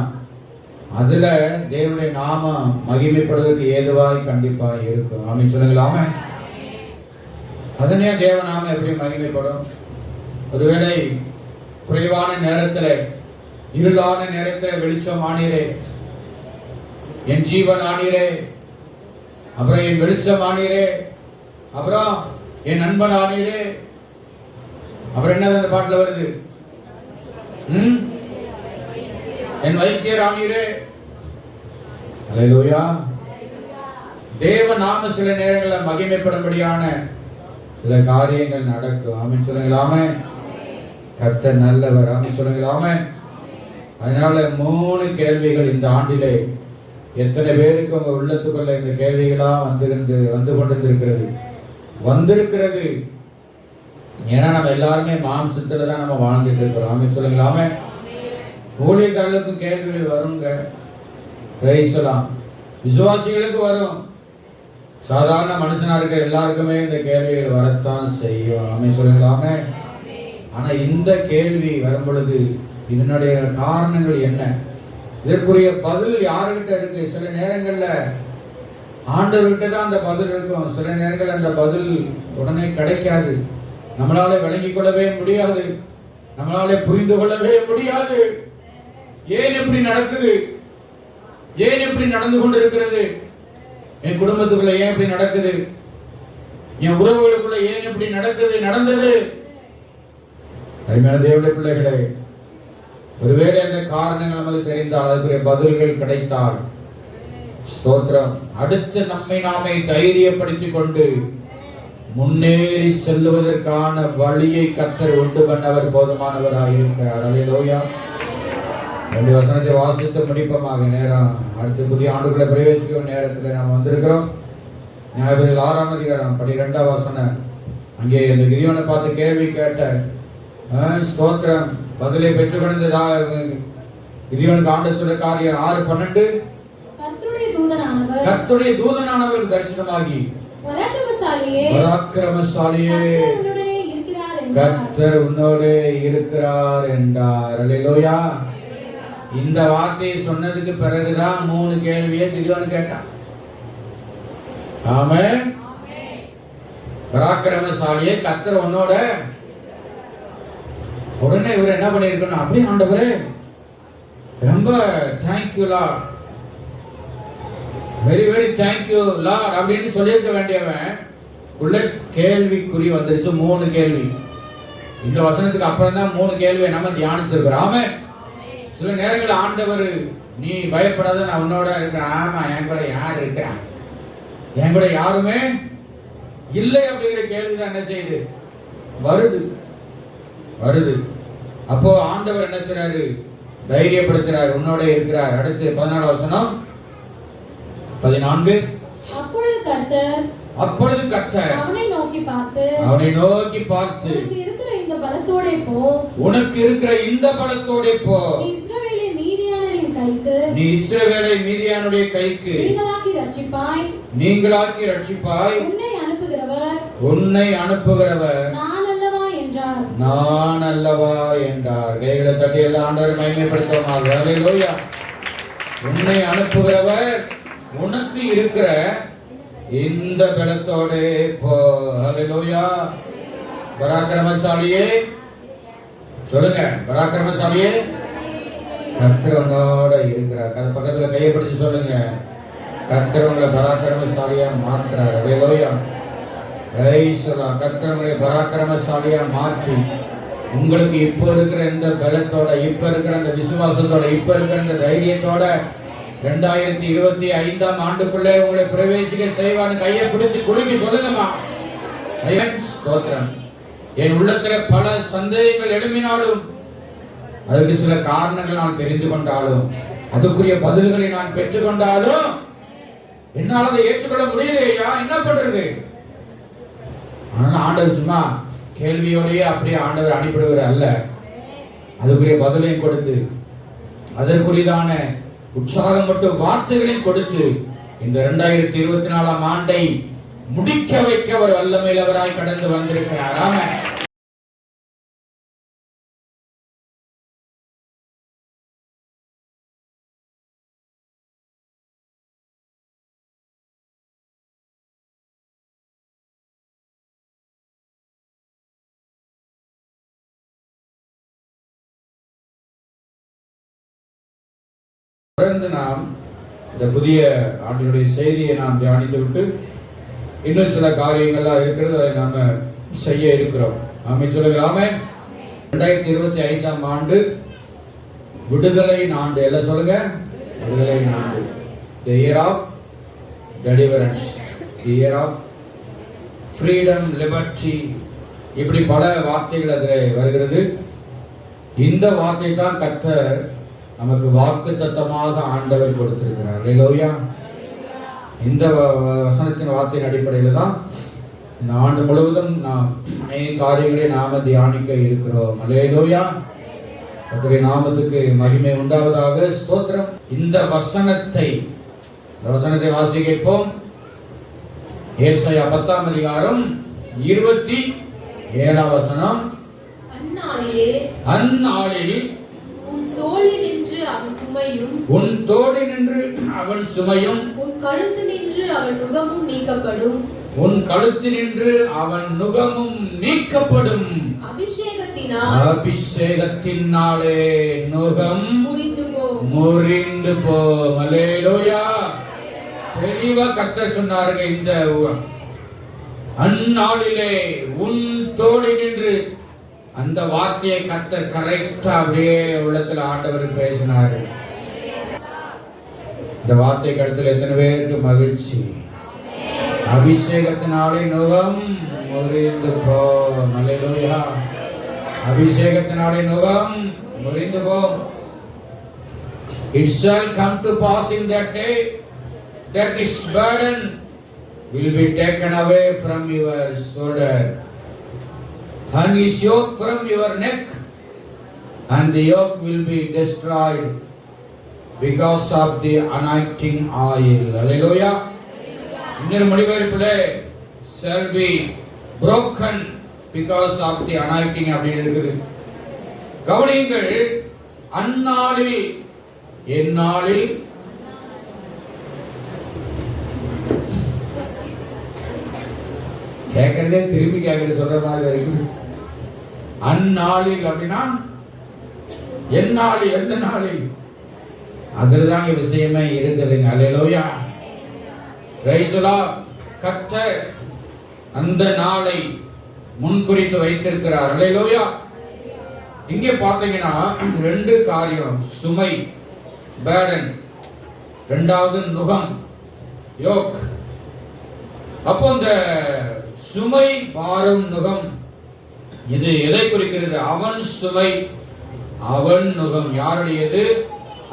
அதுல தேவனுடைய நாமம் மகிமைப்படுவதற்கு ஏதுவாய் கண்டிப்பாக இருக்கும். ஆமென் சொல்லுங்களாமே. அதனே தேவநாமம் எப்படி மகிமைப்படும்? ஒருவேளை குறைவான நேரத்தில், இருளான நேரத்தில் வெளிச்சம் ஆனீரே, என் ஜீவன் ஆனீரே, அப்புறம் என் வெளிச்சம் ஆனீரே, அப்புறம் என் நண்பன் ஆனீரே, அப்புறம் என்ன அந்த பாட்டுல வருது? என் வைத்தியர் ஆனீரே. அல்லேலூயா. தேவ நாம சில நேரங்களில் மகிமைப்படும்படியான சில காரியங்கள் நடக்கும். ஆமென் சொல்லுங்களாமே. கர்த்தர் நல்லவர். ஆமென் சொல்லுங்களாமே. அதனால 3 கேள்விகள் இந்த ஆண்டிலே எத்தனை பேருக்கு உங்க உள்ளத்துக்குள்ள இந்த கேள்விகளா வந்து கொண்டிருக்கிறது வந்திருக்கிறது. ஏன்னா நம்ம எல்லாருமே மாம்சத்துல தான் நம்ம வாழ்ந்துட்டு இருக்கிறோம். ஆமென் சொல்லுங்களாமே. ஊழியர்களுக்கு கேள்விகள் வருங்க. பிரைஸ்லாம். விசுவாசிகளுக்கு வரும். சாதாரண மனுஷனா இருக்க எல்லாருக்குமே இந்த கேள்விகள் வரத்தான் செய்யும். ஆமென் சொல்லுங்களாமே. ஆனா இந்த கேள்வி வரும் பொழுது இதனுடைய காரணங்கள் என்ன, இதற்குரிய பதில் யாருகிட்ட இருக்கு? சில நேரங்கள்ல ஆண்டவர்கிட்ட தான் அந்த பதில் இருக்கும். சில நேரங்கள் அந்த பதில் உடனே கிடைக்காது. நம்மளால விளங்கிக் கொள்ளவே முடியாது, நம்மளால புரிந்து கொள்ளவே முடியாது. ஏன் இப்படி நடக்குது? ஏன் இப்படி நடந்து கொண்டிருக்கிறது? என் குடும்பத்துக்குள்ள ஏன் இப்படி நடக்குது? என் உறவுகளுக்குள்ள ஏன் இப்படி நடந்தது? அருமையான தேவனுடைய பிள்ளைகளே, ஒருவேளை அந்த காரணங்கள் நமக்கு தெரிந்தால், அதுக்குரிய பதில்கள் கிடைத்தால் ஸ்தோத்திரம். அடுத்து நம்மை நாமே தைரியப்படுத்திக் கொண்டு முன்னேறி செல்லுவதற்கான வழியை கர்த்தர் உண்டு பண்ணவர் போதுமானவராக இருக்கிறார். அல்லேலூயா. ரெண்டு வசனத்தை வாசித்து முடிப்பமாக. நேரம் அடுத்து புதிய ஆண்டுகளை பிரவேசிக்கும் நேரத்தில் நாம் வந்திருக்கிறோம். நியாயபதிகள் 6ஆம் அதிகாரம் 12ஆம் வசனம். அங்கே இந்த கிதியோனை பார்த்து கேள்வி கேட்ட ஸ்தோத்திரம் பதிலை பெற்றுக்கொண்ட கிதியோனுக்கு ஆண்டு சொல்ல காரியம் 6:12. கர்த்தருடைய தூதனானவருக்கு தரிசனமாகி பராக்கிரமசாலியே கர்த்தர் உன்னோடு இருக்கிறார் என்றார். அல்லேலூயா. இந்த வார்த்தையை சொன்னதுக்கு பிறகுதான் 3 கேள்வியை கிதியோன் கேட்டான். ஆமென். பராக்கிரமசாலியே கர்த்தர் உன்னோட. உடனே இவர் என்ன பண்ணிருக்கணும்? அப்படியே ஆண்டவரே ரொம்ப thank you Lord, very very thank you Lord அப்படின்னு சொல்லியிருக்க வேண்டியவன் உள்ள கேள்விக்குறி வந்துருச்சு. 3 கேள்வி. இந்த வசனத்துக்கு அப்புறம் தான் 3 கேள்வியை நம்ம தியானிச்சிருக்கிறோம். ஆமென். சில நேரங்கள் ஆண்டவர் நீ பயப்படாத, நான் உன்னோட இருக்கிறேன். ஆமா, என் கூட யார் இருக்கிறான்? என் கூட யாருமே இல்லை அப்படிங்கிற கேள்விதான் என்ன செய்யுது? வருது. அப்போ ஆண்டவர் என்ன செய்றாரு? தைரியப்படுத்துறார், உன்னோட இருக்கிறார். அடுத்து 14ஆம் வசனம் 14. அப்பொழுது கர்த்தர் அவனை நோக்கி பார்த்து உனக்கு இருக்கிற இந்த பலத்தோடே போ, நீ இஸ்ரவேலை மீதியானுடைய கைக்கு நீங்களாக்கி ரட்சிப்பாய், உன்னை அனுப்புகிறவர் நான் அல்லவா என்றார். கைகளை தட்டி எல்லாம் ஆண்டவரை மகிமைப்படுத்துவோமாக. அல்லேலூயா. உன்னை அனுப்புகிறவர் உனக்கு இருக்கிற இந்த பலத்தோட போ. அல்லேலூயா. பராக்கிரமசாலியே சொல்லுங்க, பராக்கிரமசாலியே கர்த்தர் உன்னோட இருக்கிறார். பக்கத்துல கையை பிடிச்சு சொல்லுங்க, கர்த்தர் உங்களை பராக்கிரமசாலியா மாற்றுறார். அல்லேலூயா. கர்த்தர் உங்களை பராக்கிரமசாலியா மாற்றி உங்களுக்கு இப்ப இருக்கிற இந்த பலத்தோட, இப்ப இருக்கிற அந்த விசுவாசத்தோட, இப்ப இருக்கிற இந்த தைரியத்தோட 2025ஆம் ஆண்டுக்குள்ளே உங்களை பிரவேசிக்க செய்வான்னு கையை பிடிச்சு குலுக்கி சொல்லுங்கம்மா. ஸ்தோத்திரம். என் உள்ளத்துல பல சந்தேகங்கள் எழும்பினாலும், அதுக்கு சில காரணங்கள் நான் தெரிந்து கொண்டாலும், அதுக்குரிய பதில்களை நான் பெற்றுக்கொண்டாலும் என்னால் அதை ஏற்றுக்கொள்ள முடியலையா? என்ன பண்றது? ஆனால் ஆண்டவர் சும்மா கேள்வியோடையே அப்படியே ஆண்டவர் அனுப்பிடுவர் அல்ல. அதுக்குரிய பதிலையும் கொடுத்து, அதற்குரியதான உற்சாகம் மட்டும் வார்த்தைகளையும் கொடுத்து இந்த 2024ஆம் ஆண்டை முடிக்க வைக்க அவர் வல்லமையிலவராய் கடந்து வந்திருக்கிறார். ஆமென். தொடர்ந்து நாம் இந்த புதிய ஆண்டினுடைய செய்தியை நாம் தியானித்து விட்டு இன்னும் சில காரியங்கள்லாம் இருக்கிறது, அதை நாம செய்ய இருக்கிறோம். ஆமென் சொல்லுங்க. ஆமென். 2025ஆம் ஆண்டு விடுதலை ஆண்டு. எல்லாம் சொல்லுங்க, விடுதலை ஆண்டு. The year of deliverance, the year of freedom, liberty, இப்படி பல வார்த்தைகள் அதில் வருகிறது. இந்த வார்த்தை தான் கர்த்தர் நமக்கு வாக்குத்தத்தமாக ஆண்டவர் கொடுத்திருக்கிறார். அல்லேலூயா. இந்த வசனத்தின் வார்த்தையின் அடிப்படையில் தான் இந்த ஆண்டு முழுவதும் நாம் அநேக காரியங்களை நாம தியானிக்க இருக்கிறோம். அல்லேலூயா. கர்த்தருடைய நாமத்துக்கு மகிமை உண்டாவதாக. ஸ்தோத்திரம். இந்த வசனத்தை வாசிப்போம். ஏசாயா 10ஆம் அதிகாரம் 27ஆம் வசனம். அந்நாளில் உன் தோளி நின்று அவன் சுமையும் உன் கழுத்தினின்று அவன் நுகமும் நீக்கப்படும். அபிஷேகத்தினாலே நுகம் முறிந்து போம். அல்லேலூயா. தெளிவா கர்த்தர் சொன்னாருங்க. இந்த அந்நாளிலே உன் தோளி நின்று, அந்த வார்த்தையை கர்த்தர் கரெக்டா அப்படியே உள்ளத்துல ஆண்டவர் பேசினாரு. இந்த வார்த்தை கருத்துல எத்தனை பேருக்கு மகிழ்ச்சி? அபிஷேகத்தினாலே நுகம் முறிந்து போம். அல்லேலூயா. அபிஷேகத்தினாலே நுகம் முறிந்து போம். It shall come to pass in that day that his burden will be taken away from your shoulder, and his yoke from your neck, and the yoke will be destroyed because of the anointing oil. Hallelujah. இன்னொரு மொழிபெயர்ப்பிலே shall be broken because of the anointing அப்படின்னு இருக்குது. கவனியுங்கள், அந்நாளில் எந்நாளில் கேட்கறதே திரும்பி கேட்கறது சொல்ற மாதிரி இருக்குது. அந்நாளில் அப்படின்னா எந்நாளில், எந்த நாளில், அதுலதாங்க விஷயமே இருக்குதுங்க. அல்லேலூயா. Praise the lord. கர்த்தர் அந்த நாளை முன்குறித்து வைத்திருக்கிறார். அல்லேலூயா. இங்கே பார்த்தீங்கன்னா ரெண்டு காரியம், சுமை burden, இரண்டாவது நுகம் யோக். அப்போ இந்த சுமை பாரம் நுகம் இது எதை குறிக்கிறது? அவன் சுமை அவன் நுகம். யாருடையது?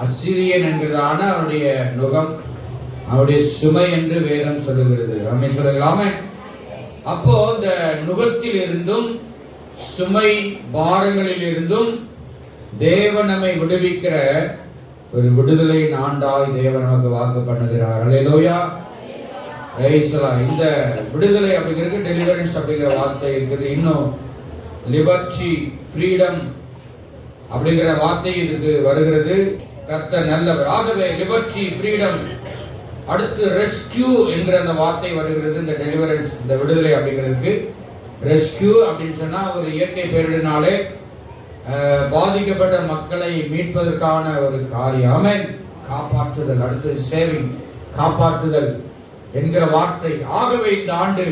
அசிரியன் என்கிறதான அவருடைய நுகம், அவருடைய சுமை என்று வேதம் சொல்லுகிறது. ஆமென் சொல்லுங்களாமே. அப்போ இந்த நுகத்தில் இருந்தும் சுமை பாரங்களில் இருந்தும் தேவன் நம்மை விடுவிக்கிற ஒரு விடுதலை ஆண்டாய் தேவன் நமக்கு வாக்கு பண்ணுகிறார். அல்லேலூயா. Praise the lord. இந்த விடுதலை அப்படிங்கிறது டெலிவரன்ஸ் அப்படிங்கிற வார்த்தை இருக்குது. இன்னும் லிபர்ட்டி, ஃப்ரீடம் அப்படிங்கிற வார்த்தை இதுக்கு வருகிறது. கர்த்தர் நல்லவர். ஆகவே லிபர்ட்டி, ஃப்ரீடம், அடுத்து ரெஸ்கியூ என்கிற அந்த வார்த்தை வருகிறது. இந்த டெலிவரன்ஸ், இந்த விடுதலை அப்படிங்கிறதுக்கு ரெஸ்கியூ அப்படின்னு சொன்னா ஒரு இயற்கை பேரிடரினாலே பாதிக்கப்பட்ட மக்களை மீட்பதற்கான ஒரு காரியம். ஆமென். காப்பாற்றுதல். அடுத்து சேவிங், காப்பாற்றுதல் என்கிற வார்த்தை. ஆகவே இந்த ஆண்டு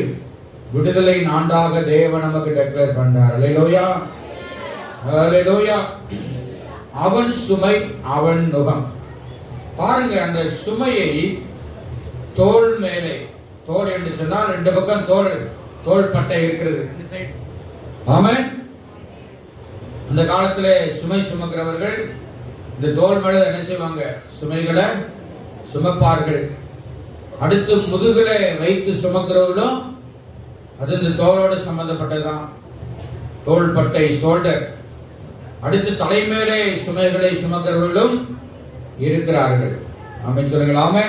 விடுதலை ஆண்டாக தேவன் நமக்கு டிக்ளேர் பண்றார். அல்லேலூயா. அல்லேலூயா. அவன் சுமை அவன் நுகம். பாருங்க, அந்த சுமையை தோள் மேலே, தோள் என்று சொன்னால் ரெண்டு பக்கம் தோள் பட்டை இருக்கிறது. ஆமென். அந்த காலத்திலே சுமை சுமக்கிறவர்கள் இந்த தோள் மேல என்ன செய்வாங்க? சுமைகளை சுமப்பார்கள். அடுத்து முதுகிலே வைத்து சுமக்கிறவர்களும் அது இந்த தோளோடு சம்பந்தப்பட்டதுதான், தோள் பட்டை, ஷோல்டர். அடுத்து தலைமையிலே சுமைகளை சுமக்கிறவர்களும் இருக்கிறார்கள். ஆமென் சொல்லுங்களாமே.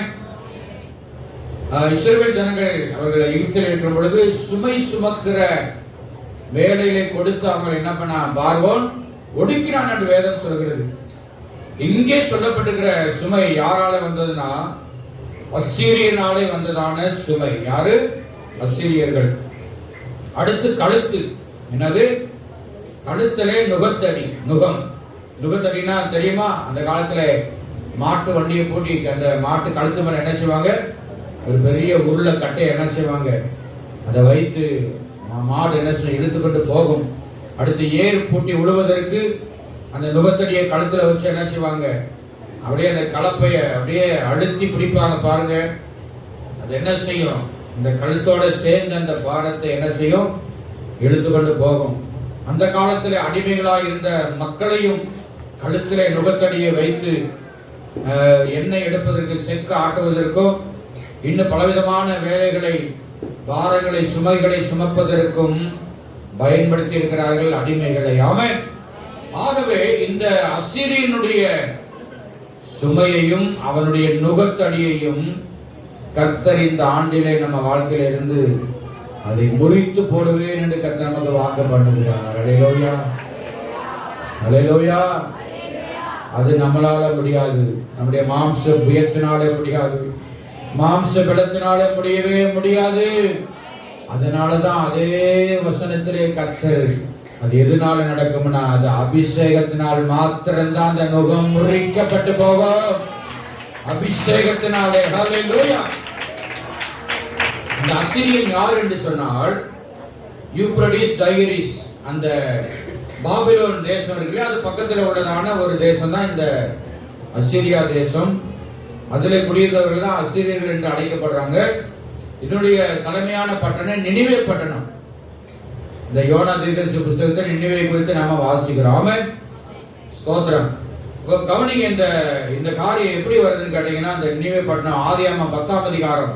இஸ்ரவேல் ஜனங்கள் அவர்கள் எகிப்தில் இருக்கிற பொழுது சுமை சுமக்கிற வேலையிலே கொடுத்து அவங்க என்ன பண்ண பார்வோன் ஒடுக்கினான் என்று வேதம் சொல்கிறது. இங்கே சொல்லப்பட்டிருக்கிற சுமை யாரால வந்ததுன்னா அசீரியனாலே வந்ததான சுமை. யாரு? அசீரியர்கள். அடுத்து கழுத்து. என்னது? கழுத்திலே நுகத்தடி. நுகம். நுகத்தடினா தெரியுமா? அந்த காலத்துல மாட்டு வண்டியை பூட்டி அந்த மாட்டு கழுத்து மேல என்ன செய்வாங்க? ஒரு பெரிய உருளை கட்டை என்ன செய்வாங்க? அதை வைத்து மாடு என்ன செய்ய இழுத்துக்கொண்டு போகும். அடுத்து ஏர் பூட்டி விடுவதற்கு அந்த நுகத்தடியை கழுத்துல வச்சு என்ன செய்வாங்க? அப்படியே அந்த கலப்பைய அப்படியே அழுத்தி பிடிப்பாங்க. பாருங்க, அது என்ன செய்யும்? இந்த கழுத்தோட சேர்ந்து அந்த பாரத்தை என்ன செய்யும்? இழுத்துக்கொண்டு போகும். அந்த காலத்தில் அடிமைகளாக இருந்த மக்களையும் கழுத்திலே நுகத்தடியை வைத்து எண்ணெய் எடுப்பதற்கு, செக்கு ஆட்டுவதற்கும், இன்னும் பலவிதமான வேலைகளை, பாரங்களை, சுமைகளை சுமப்பதற்கும் பயன்படுத்தி இருக்கிறார்கள் அடிமைகளை. ஆமென். ஆகவே இந்த அசீரியனுடைய சுமையையும் அவனுடைய நுகத்தடியையும் கர்த்தர் இந்த ஆண்டிலே நம்ம வாழ்க்கையில இருந்து அதை முறித்து போடுவேன் என்று கர்த்தர் நமக்கு வாக்கு பண்ணுகிறார். அல்லேலூயா. அல்லேலூயா. அது நம்மளால முடியாது, நம்முடைய மாம்ச புயத்தினாலே முடியாது, மாம்ச பலத்தினாலே முடியவே முடியாது. அதனாலதான் அதே வசனத்திலே கர்த்தர் அது எதனால நடக்கும்னா அது அபிஷேகத்தினால் மாத்திரம்தான் அந்த நுகம் முறிக்கப்பட்டு போகும். அபிஷேகத்தினாலே. ஹல்லேலூயா. இந்த அசீரியன் யார் என்று சொன்னால் யூப்ரடிஸ் டைகிரிஸ், அந்த பாபிலோன் தேசம் இருக்கு, அது பக்கத்தில் உள்ளதான ஒரு தேசம் தான் இந்த அசீரியா தேசம். அதில் குடியிருந்தவர்கள் தான் அசீரியர்கள் என்று அழைக்கப்படுறாங்க. இதனுடைய தலைமையான பட்டணம் நினிவே பட்டணம். இந்த யோனா தீர்க்கதரிசி புத்தகத்தில் நினிவே குறித்து நாம வாசிக்கிறோம். ஆமென். ஸ்தோத்திரம். கவனிங்க, இந்த காரியம் எப்படி வருதுன்னு கேட்டீங்கன்னா, இந்த நினிவே பட்டணம் ஆதியாகமம் 10ஆம் அதிகாரம்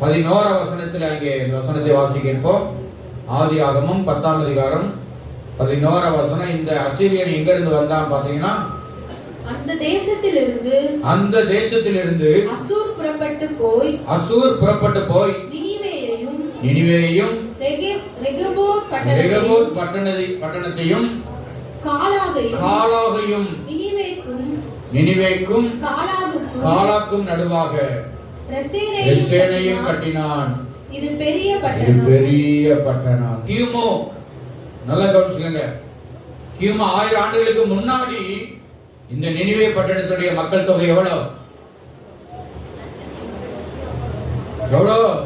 11ஆம் வசனத்தில் அங்கே இந்த வசனத்தை வாசிக்கிறோம். ஆதியாகமம் 10ஆம் அதிகாரம் 11ஆம் வசனம். இந்த அசீரியன் எங்க இருந்து வந்தான் பாத்தீங்கன்னா, அந்த தேசத்திலிருந்து அசூர் புறப்பட்டு போய் நினிவேயையும் ரெகோபோத் பட்டணத்தையும் காலாகையும் நினிவேக்கும் காலாக்கும் நடுவாக ரெசேனையும் கட்டினான். இது பெரிய பட்டணம். கிமு, நல்ல கவனிச்சுங்க, கிமு 1000 ஆண்டுகளுக்கு முன்னாடி இந்த நினிவே பட்டணத்துடைய மக்கள் தொகை எவ்வளவு?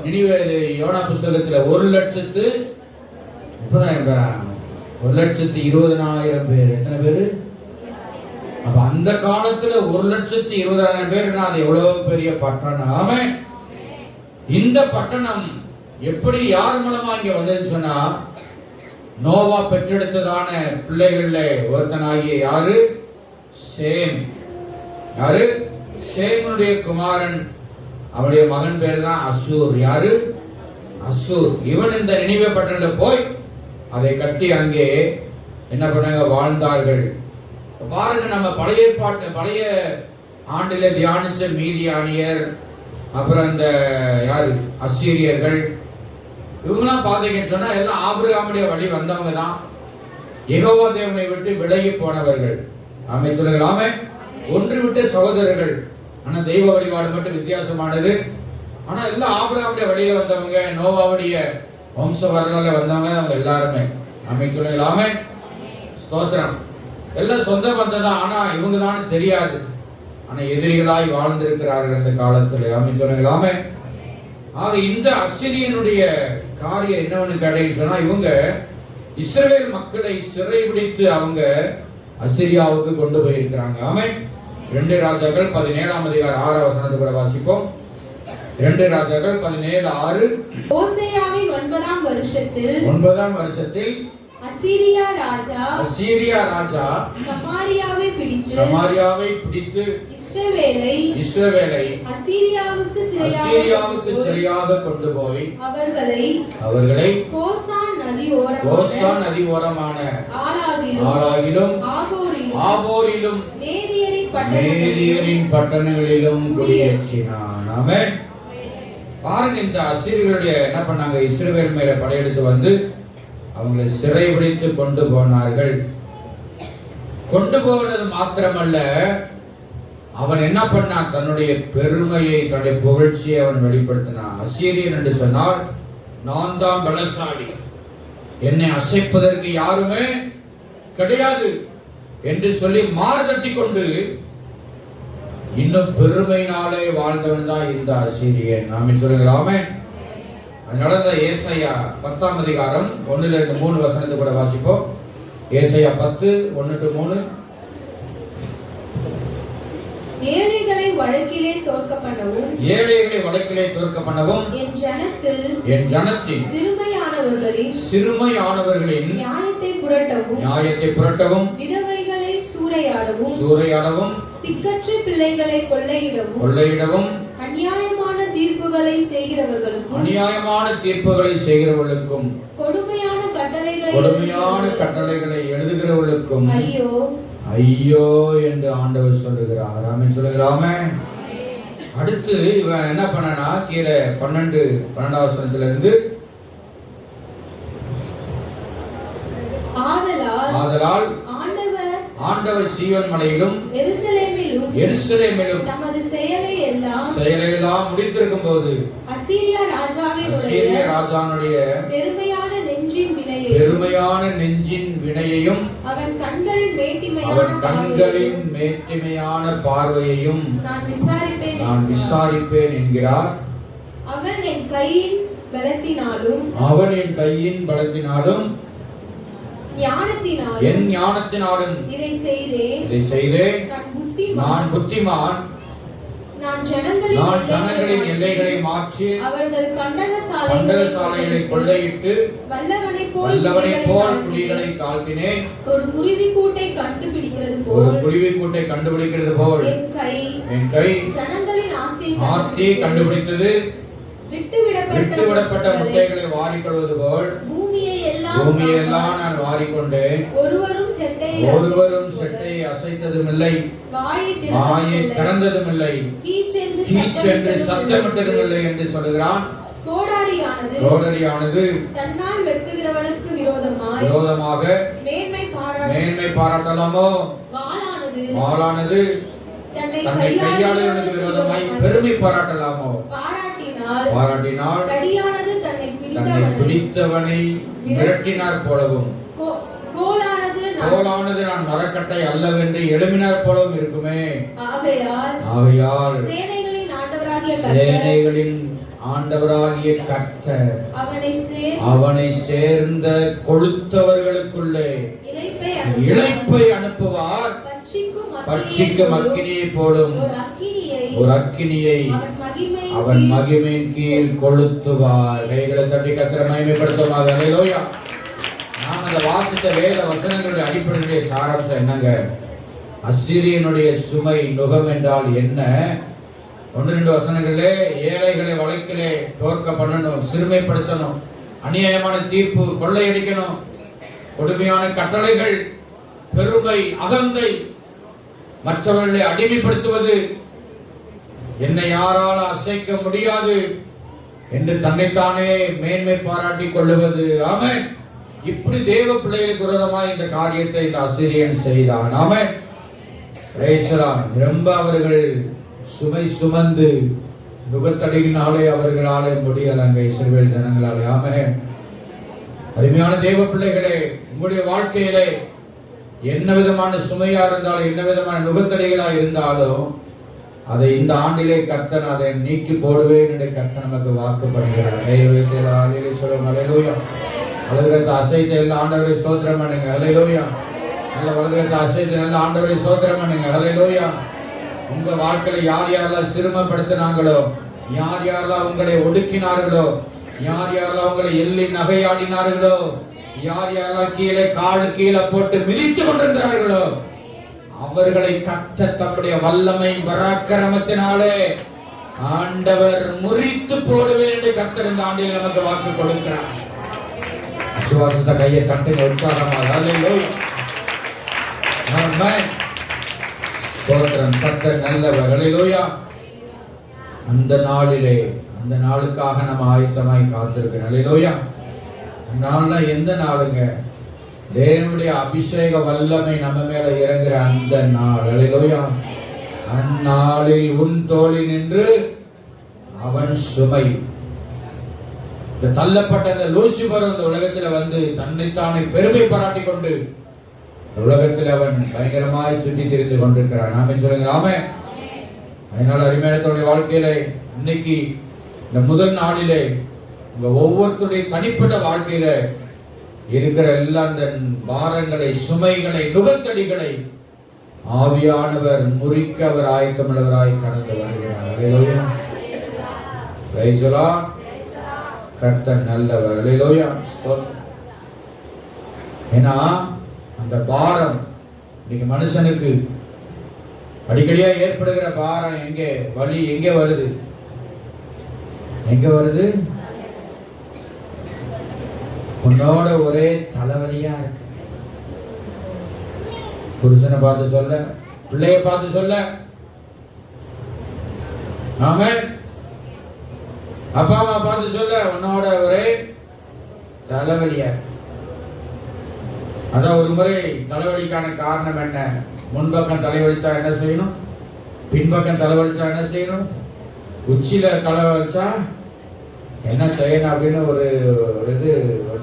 நினிவே யோனா புஸ்தகத்துல 1,30,20,000 பேர். எத்தனை பேரு? அப்ப அந்த காலத்துல 1,20,000 பேர்னா அது எவ்வளவு பெரிய பட்டணம். ஆமென். இந்த பட்டணம் எப்படி யார் மூலமா இங்க வந்ததுன்னு சொன்னா, நோவா பெற்றெடுத்ததான பிள்ளைகள்ல ஒருத்தனாகிய யாரு? சேம். யாரு? சேமுடைய குமாரன், அவருடைய மகன் பேர் தான் அசூர். யாரு? அசூர். இவன் இந்த நினிவே பட்டணத்துல போய் அதை கட்டி அங்கே என்ன பண்ணாங்க? வாழ்ந்தார்கள். பாருங்க, நம்ம பழைய ஆண்டில தியானிச்ச மீதியானியர், அப்புறம் இந்த யாரு அசீரியர்கள், இவங்கெல்லாம் பாத்தீங்கன்னு சொன்னா எல்லாம் ஆபிரகாமுடைய வழி வந்தவங்க தான். யெகோவா தேவனை விட்டு விலகி போனவர்கள். ஆமென் சொல்லுங்கள். ஆமென். ஒன்று விட்டு சகோதரர்கள், ஆனா தெய்வ வழிபாடு மட்டும் வித்தியாசமானது. ஆனா எல்லாம் ஆபிரகாமுடைய வழியில வந்தவங்க, நோவாவுடைய வம்ச வரலாறுல வந்தவங்க அவங்க எல்லாருமே. ஆமென் சொல்லுங்கள். ஆமென். ஸ்தோத்திரம். எல்லாம் சொந்த பந்தம் தான், ஆனா இவங்க தான் தெரியாது. ஆனா எதிரிகளாய் வாழ்ந்திருக்கிறார்கள் அந்த காலத்துல. ஆமென் சொல்லுங்கள். ஆமென். ஆக இந்த அசீரியனுடைய காரியம் என்னவென்னு கேட்டீங்கன்னு சொன்னா, இவங்க இஸ்ரவேல் மக்களை சிறைபிடித்து அவங்க அசீரியாவுக்கு கொண்டு போயிருக்கிறாங்க. ஆமென். 2 ராஜாக்கள் 17ஆம் அதிகாரம் 6ஆம் வசனத்தை கூட வாசிப்போம். 2 ராஜாக்கள் 17:6. ஓசேயாவின் 9ஆம் வருஷத்தில் அசீரியா ராஜா சமாரியாவை பிடித்து இஸ்ரவேலை அசீரியாவுக்கு சிறையாக கொண்டு போய் அவர்களை கோசான் நதி ஓரமான ஆலாகிலும் ஆபோரிலும் மேதியரின் பட்டணங்களிலும் குடியேற்றினான். ஆமென். பாருங்க, இந்த அசீரியர்களுடைய என்ன பண்ணாங்க? இஸ்ரவேல் மேல படையெடுத்து வந்து அவங்களை சிறைபிடித்து கொண்டு போனார்கள். கொண்டு போனது மாத்திரமல்ல, அவன் என்ன பண்ணான்? தன்னுடைய பெருமையை, தன்னுடைய புகழ்ச்சியை அவன் வெளிப்படுத்தினான். அசீரியன் என்று சொன்னால், நான் தான் பலசாலி, என்னை அசைப்பதற்கு யாருமே கிடையாது என்று சொல்லி மார்தட்டி கொண்டு இன்னும் பெருமையினாலே வாழ்ந்தவன் தான் இந்த அசீரியன். நாம சொல்லுங்களாமே. நடந்த ஏசாயா 10ஆம் அதிகாரம் 1-3 வசனத்தை கூட வாசிப்போம். ஏசாயா 10:1-3. ஏழைகளை வழக்கிலே தோற்க பண்ணவும் என் ஜனத்தில் சிறுமையானவர்களின் நியாயத்தை புரட்டவும் விதவைகளை சூறையாடவும் திக்கற்ற பிள்ளைகளை கொள்ளையிடவும் அநியாயமான தீர்ப்புகளை செய்கிறவர்களுக்கும் கொடுமையான கட்டளைகளை எழுதுகிறவர்களுக்கும் ஐயோ என்று ஆண்டவர் சொல்லுகிறார். ஆமென் சொல்லுகிறாமே. அடுத்து இவன் என்ன பண்ணனா, கீழே 12ஆம் வசனத்திலிருந்து ஆதலால் ஆண்டவர் சீயோன் மலையிலும் எருசலேமிலும் தமது செயலை எல்லாம் முடித்திருக்கும் போது அசீரியா ராஜாவுடைய பெருமையான நெஞ்சின் வினையையும் அவன் கண்களின் மேட்டிமையான பார்வையையும் நான் விசாரிப்பேன் என்கிறார். அவன் என் கையின் பலத்தினாலும் என் ஞானத்தினாலும் இதை செய்தேன். நான் புத்திமான், நான் ஜனங்களின் ஜனங்களின் எல்லைகளை மாற்றி அவர்கள் கண்டக கண்டக சாலைகளை கொள்ளையிட்டு வல்லவனைப் வல்லவனைப் போல் குடிகளை குடிகளை தாழ்த்தினேன். ஒரு குருவி கூட்டை கண்டுபிடிக்கிறது ஒரு போல் குருவி கூட்டை கண்டுபிடிக்கிறது போல் என் கை ஜனங்களின் ஆஸ்தியை கண்டுபிடித்தது. விட்டுவிடப்பட்ட விட்டுவிடப்பட்ட முட்டைகளை வாரிக்கொள்வது போல் பூமியை பூமியெல்லாம் நான் வாரிக்கொண்டேன். ஒருவரும் செட்டையை அசைத்ததும் இல்லை, வாயை வாயை திறந்ததும் இல்லை, கீச்சென்று சத்தமிட்டதும் இல்லை என்று சொல்லுகிறான். கோடரியானது தன்னால் வெட்டுகிறவனுக்கு விரோதமாக மேன்மை பாராட்டலாமோ? வாளானது தன்னை கையாளுவதற்கு விரோதமாய் பெருமை பாராட்டலாமோ? பாராட்டினால் தன்னை பிடித்தவனை மிரட்டினார் போலவும், கோலானது நான் மரக்கட்டை அல்லவென்று எழுமினார் போலவும் இருக்குமே. ஆகையால் சேனைகளின் ஆண்டவராகிய கர்த்தர் அவனை சேர்ந்த கொளுத்தவர்களுக்குள்ளே இளைப்பை அனுப்புவார். பட்சிக்கும் அக்கினியை போடும் ஒரு அக்கினியை அவன் மகிமையின் கீழ் கொளுத்துவார். கைகளை தட்டி கர்த்தரை மகிமைப்படுத்துவார். அல்லேலூயா. நாம் அந்த வாசித்த வேத வசனங்களுடைய அடிப்படையுடைய சாராம்சம் என்னங்க? அசீரியனுடைய சுமை நுகம் என்றால் என்ன? 1-2 வசனங்களே, ஏழைகளை வழக்கிலே தோற்க பண்ணணும், சிறுமைப்படுத்தணும், அநியாயமான தீர்ப்பு, கொள்ளையடிக்கணும், கொடுமையான கட்டளைகள், பெருமை, அகந்தை, மற்றவர்களை அடிமைப்படுத்துவது, என்னை யாரால் அசைக்க முடியாது என்று தன்னைத்தானே மேன்மை பாராட்டி கொள்ளுவது. ஆமென். இப்படி தேவ பிள்ளைகளுக்கு விரோதமாக இந்த காரியத்தை இந்த அசீரியன் செய்தான். ஆமென். Praise the lord. ரொம்ப அவர்கள் சுமை சுமந்து நுகத்தடியினாலே அவர்களாலே முடியலங்க இஸ்ரவேல் ஜனங்களாலே. ஆமென். அருமையான தேவ பிள்ளைகளே, உங்களுடைய வாழ்க்கையிலே என்ன விதமான சுமையா இருந்தாலும், என்ன விதமான நுகத்தடிகளா இருந்தாலும், அதை இந்த ஆண்டிலே கர்த்தர் அதை நீக்கி போடுவேன் என்று கர்த்தர் நமக்கு வாக்கு பண்ணுகிறார். சொல்லுங்க அல்லேலூயா. வலதுகரத்தை அசைத்து எல்லா ஆண்டவரை ஸ்தோத்திரம் பண்ணுங்க. அல்லேலூயா. நல்ல வலதுகரத்தை அசைத்து நல்ல ஆண்டவரை ஸ்தோத்திரம் பண்ணுங்க. அல்லேலூயா. உங்க வாழ்க்கையில யார் யாரெல்லாம் சிறுமப்படுத்தினாங்களோ, யார் யாரெல்லாம் உங்களை ஒடுக்கினார்களோ, யார் யாரெல்லாம் உங்களை எள்ளி நகையாடினார்களோ, யார் யாரெல்லாம் கீழே போட்டு மிதித்து கொண்டிருந்தார்களோ, அவர்களை கர்த்தர் தம்முடைய வல்லமை பராக்கிரமத்தினாலே ஆண்டவர் முறித்து போடுவேன் என்று கர்த்தர் இந்த ஆண்டில் நமக்கு வாக்கு கொடுக்கிறார். விசுவாசத்தை கையை தட்டுங்க உற்சாகமாக. அல்லேலூயா. ஆமென். ஸ்தோத்திரம். கர்த்தர் நல்லவர். அல்லேலூயா. அந்த நாளிலே, அந்த நாளுக்காக நம்ம ஆயத்தமாய் காத்திருக்கிறோம். அல்லேலூயா. நாள்னா எந்த நாளுங்க? தேவனுடைய அபிஷேக வல்லமை நம்ம மேல இறங்குற அந்த நாள். அல்லேலூயா. அந்நாளில் உன் தோளி நின்று அவன் சுமை. இந்த தள்ளப்பட்ட அந்த லூசிபர் இந்த உலகத்துல வந்து தன்னைத்தானே பெருமை பாராட்டி கொண்டு உலகத்தில் அவன் பயங்கரமாய் சுற்றி திரிந்து கொண்டிருக்கிறான். நாம சொல்லுங்க ஆமென். அதனால அருமையானவருடைய வாழ்க்கையில இன்னைக்கு இந்த முதல் நாளிலே உங்க ஒவ்வொருத்தருடைய தனிப்பட்ட வாழ்க்கையில இருக்கிற எல்லா அந்த பாரங்களை, சுமைகளை, நுகத்தடிகளை ஆவியானவர் முறிக்க அவர் ஆயத்தமுள்ளவராய் கடந்து வருகிறார். அல்லேலூயா. Praise the lord. கர்த்தர் நல்லவர். அல்லேலூயா. ஏன்னா அந்த பாரம் இன்னைக்கு மனுஷனுக்கு அடிக்கடியா ஏற்படுகிற பாரம் எங்கே வலி எங்கே வருது? எங்க வருது? உன்னோட ஒரே தலைவலியா இருக்கு. புருஷனை பார்த்து சொல்ல, பிள்ளைய பார்த்து சொல்ல, ஆமென், அப்பா அம்மா பார்த்து சொல்ல, உன்னோட ஒரே தலைவலியா. அதான் ஒரு முறை தலைவலிக்கான காரணம் என்ன? முன்பக்கம் தலைவலிச்சா என்ன செய்யணும்? பின்பக்கம் தலைவலிச்சா என்ன செய்யணும்? உச்சியில தலைவலிச்சா என்ன செய்யணும் அப்படின்னு ஒரு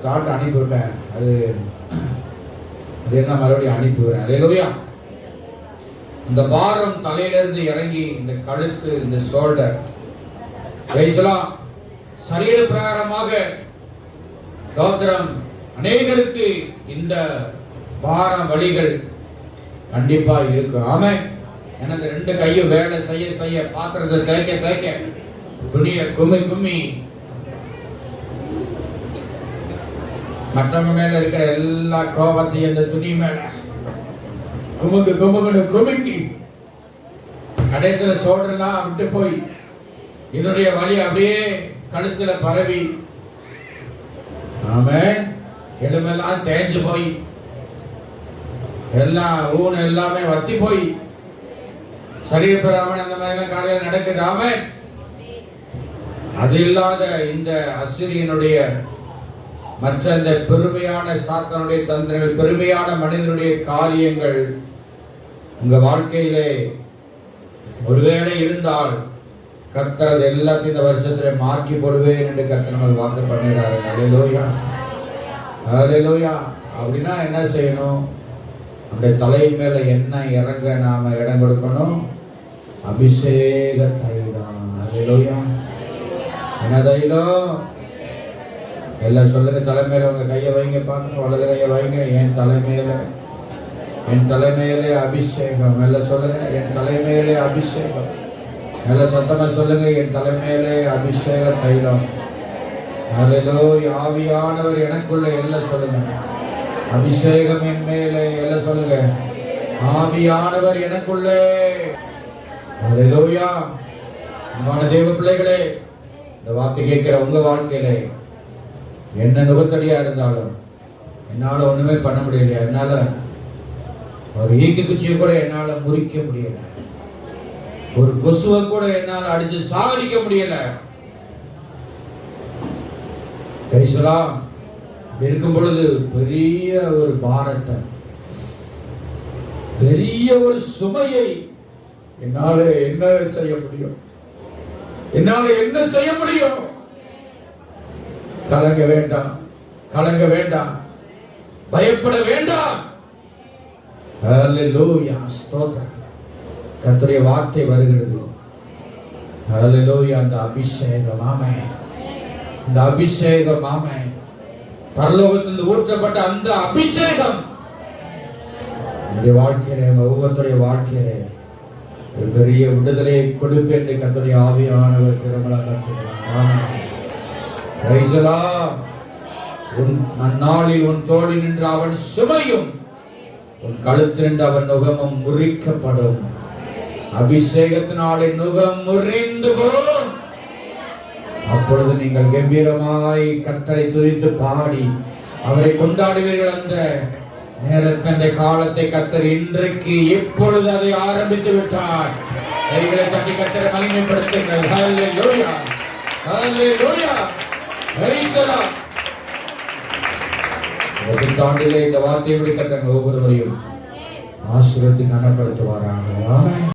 தாட் அனுப்பிவிட்டேன். அது என்ன மறுபடியும் அனுப்பிவிடுறேன். அல்லேலூயா. இந்த பாரம் தலையிலிருந்து இறங்கி இந்த கழுத்து, இந்த ஷோல்டர், சரீர பிரகாரமாக தோத்திரம் அநேகருக்கு இந்த பாரம் வலிகள் கண்டிப்பா இருக்கு. ஆமென். எனது 2 கையும் வேலை செய்ய செய்ய பாத்திரத்தை தேய்க்க தேய்க்க துணியை கும்மி கும்மி மற்றவங்க மேல இருக்கிற எல்லா கோபத்தையும் இந்த துணி மேல குமுக்கு குமுக்குன்னு குமுக்கி கடைசியில சோழலாம் விட்டு போய் இதனுடைய வலி அப்படியே கழுத்துல பரவி ஆமென் எலும்பெல்லாம் தேஞ்சு போய் எல்லாம் ஊன் எல்லாமே வத்தி போய் சரீர பிராமணன் அந்த மாதிரி காலையில் நடக்குது. ஆமென். அது இல்லாத இந்த அசிரியனுடைய மற்ற இந்த பெருமையான சாத்தானுடைய தந்திரங்கள், பெருமையான மனிதனுடைய காரியங்கள் உங்க வாழ்க்கையிலே ஒருவேளை இருந்தால் கர்த்தர் அது எல்லாத்தையும் இந்த வருஷத்துல மாற்றி போடுவேன் என்று கர்த்தர் நமக்கு வாக்கு பண்ணிடுறாரு. அல்லேலூயா, அல்லேலூயா. அப்படின்னா என்ன செய்யணும்? நம்முடைய தலையின் மேல என்ன இறங்க நாம இடம் கொடுக்கணும்? அபிஷேக தைலம். அல்லேலூயா. என்ன தைலம்? எல்லாம் சொல்லுங்க. தலைமையில உங்க கையை வைங்க, பாருங்க. வலது கையை வைங்க. என் தலைமையிலே அபிஷேகம். எல்லாம் சொல்லுங்க. என் தலைமையிலே அபிஷேகம். எல்லாம் சத்தமா சொல்லுங்க. என் தலைமையிலே அபிஷேக தைலம். அல்லேலூயா. ஆவியானவர் எனக்குள்ள. எல்லாம் சொல்லுங்க. அபிஷேகம் என் மேலே. எல்லாம் சொல்லுங்க. ஆவியானவர் எனக்குள்ளே. அல்லேலூயா. அன்பான தேவ பிள்ளைகளே, இந்த வார்த்தை கேட்கிற உங்க வாழ்க்கையிலே என்ன நுகத்தடியா இருந்தாலும் என்னால ஒண்ணுமே பண்ண முடியல. என்னால ஒரு ஈக்கு குச்சியை கூட என்னால முறிக்க முடியல. ஒரு கொசுவை கூட என்னால அடிச்சு சாகடிக்க முடியல. பேசலாம் இருக்கும் பொழுது பெரிய ஒரு பாரத்தை, பெரிய ஒரு சுமையை என்னால என்ன செய்ய முடியும்? என்னால என்ன செய்ய முடியும்? கலங்க வேண்டாம், கலங்க வேண்டாம், பயப்பட வேண்டாம். அல்லேலூயா. ஸ்தோத்திரம். கர்த்தருடைய வார்த்தை வருகிறது. அல்லேலூயா. அந்த அபிஷேகம். ஆமென். இந்த அபிஷேகம். ஆமென். பரலோகத்திலிருந்து ஊற்றப்பட்ட அந்த அபிஷேகம் வாழ்க்கையிலே, ஒவ்வொருத்தருடைய வாழ்க்கையிலே ஒரு பெரிய விடுதலையை கொடுப்பேன் என்று கர்த்தருடைய ஆவியானவர் திருமணம் நடத்துகிறார். உன் அந்நாளில் உன் தோழி நின்று அவன் சுமையும் உன் கழுத்திலிருந்து அவன் நுகமும் முறிக்கப்படும். அபிஷேகத்தினாலே நுகம் முறிந்து போம். அப்பொழுது நீங்கள் கம்பீரமாய் கர்த்தரை துதித்து பாடி அவரை கொண்டாடுவீர்கள். அந்த நேரத்தை, காலத்தை கர்த்தர் இன்றைக்கு இப்பொழுது அதை ஆரம்பித்து விட்டார். கைகளை தட்டி கர்த்தரை மகிமைப்படுத்துங்கள். ஹல்லேலூயா, ஹல்லேலூயா. இந்த வார்த்தையை கர்த்தர் ஒவ்வொருவரையும் ஆசீர்வதித்து கனப்படுத்துவாராக. ஆமென்.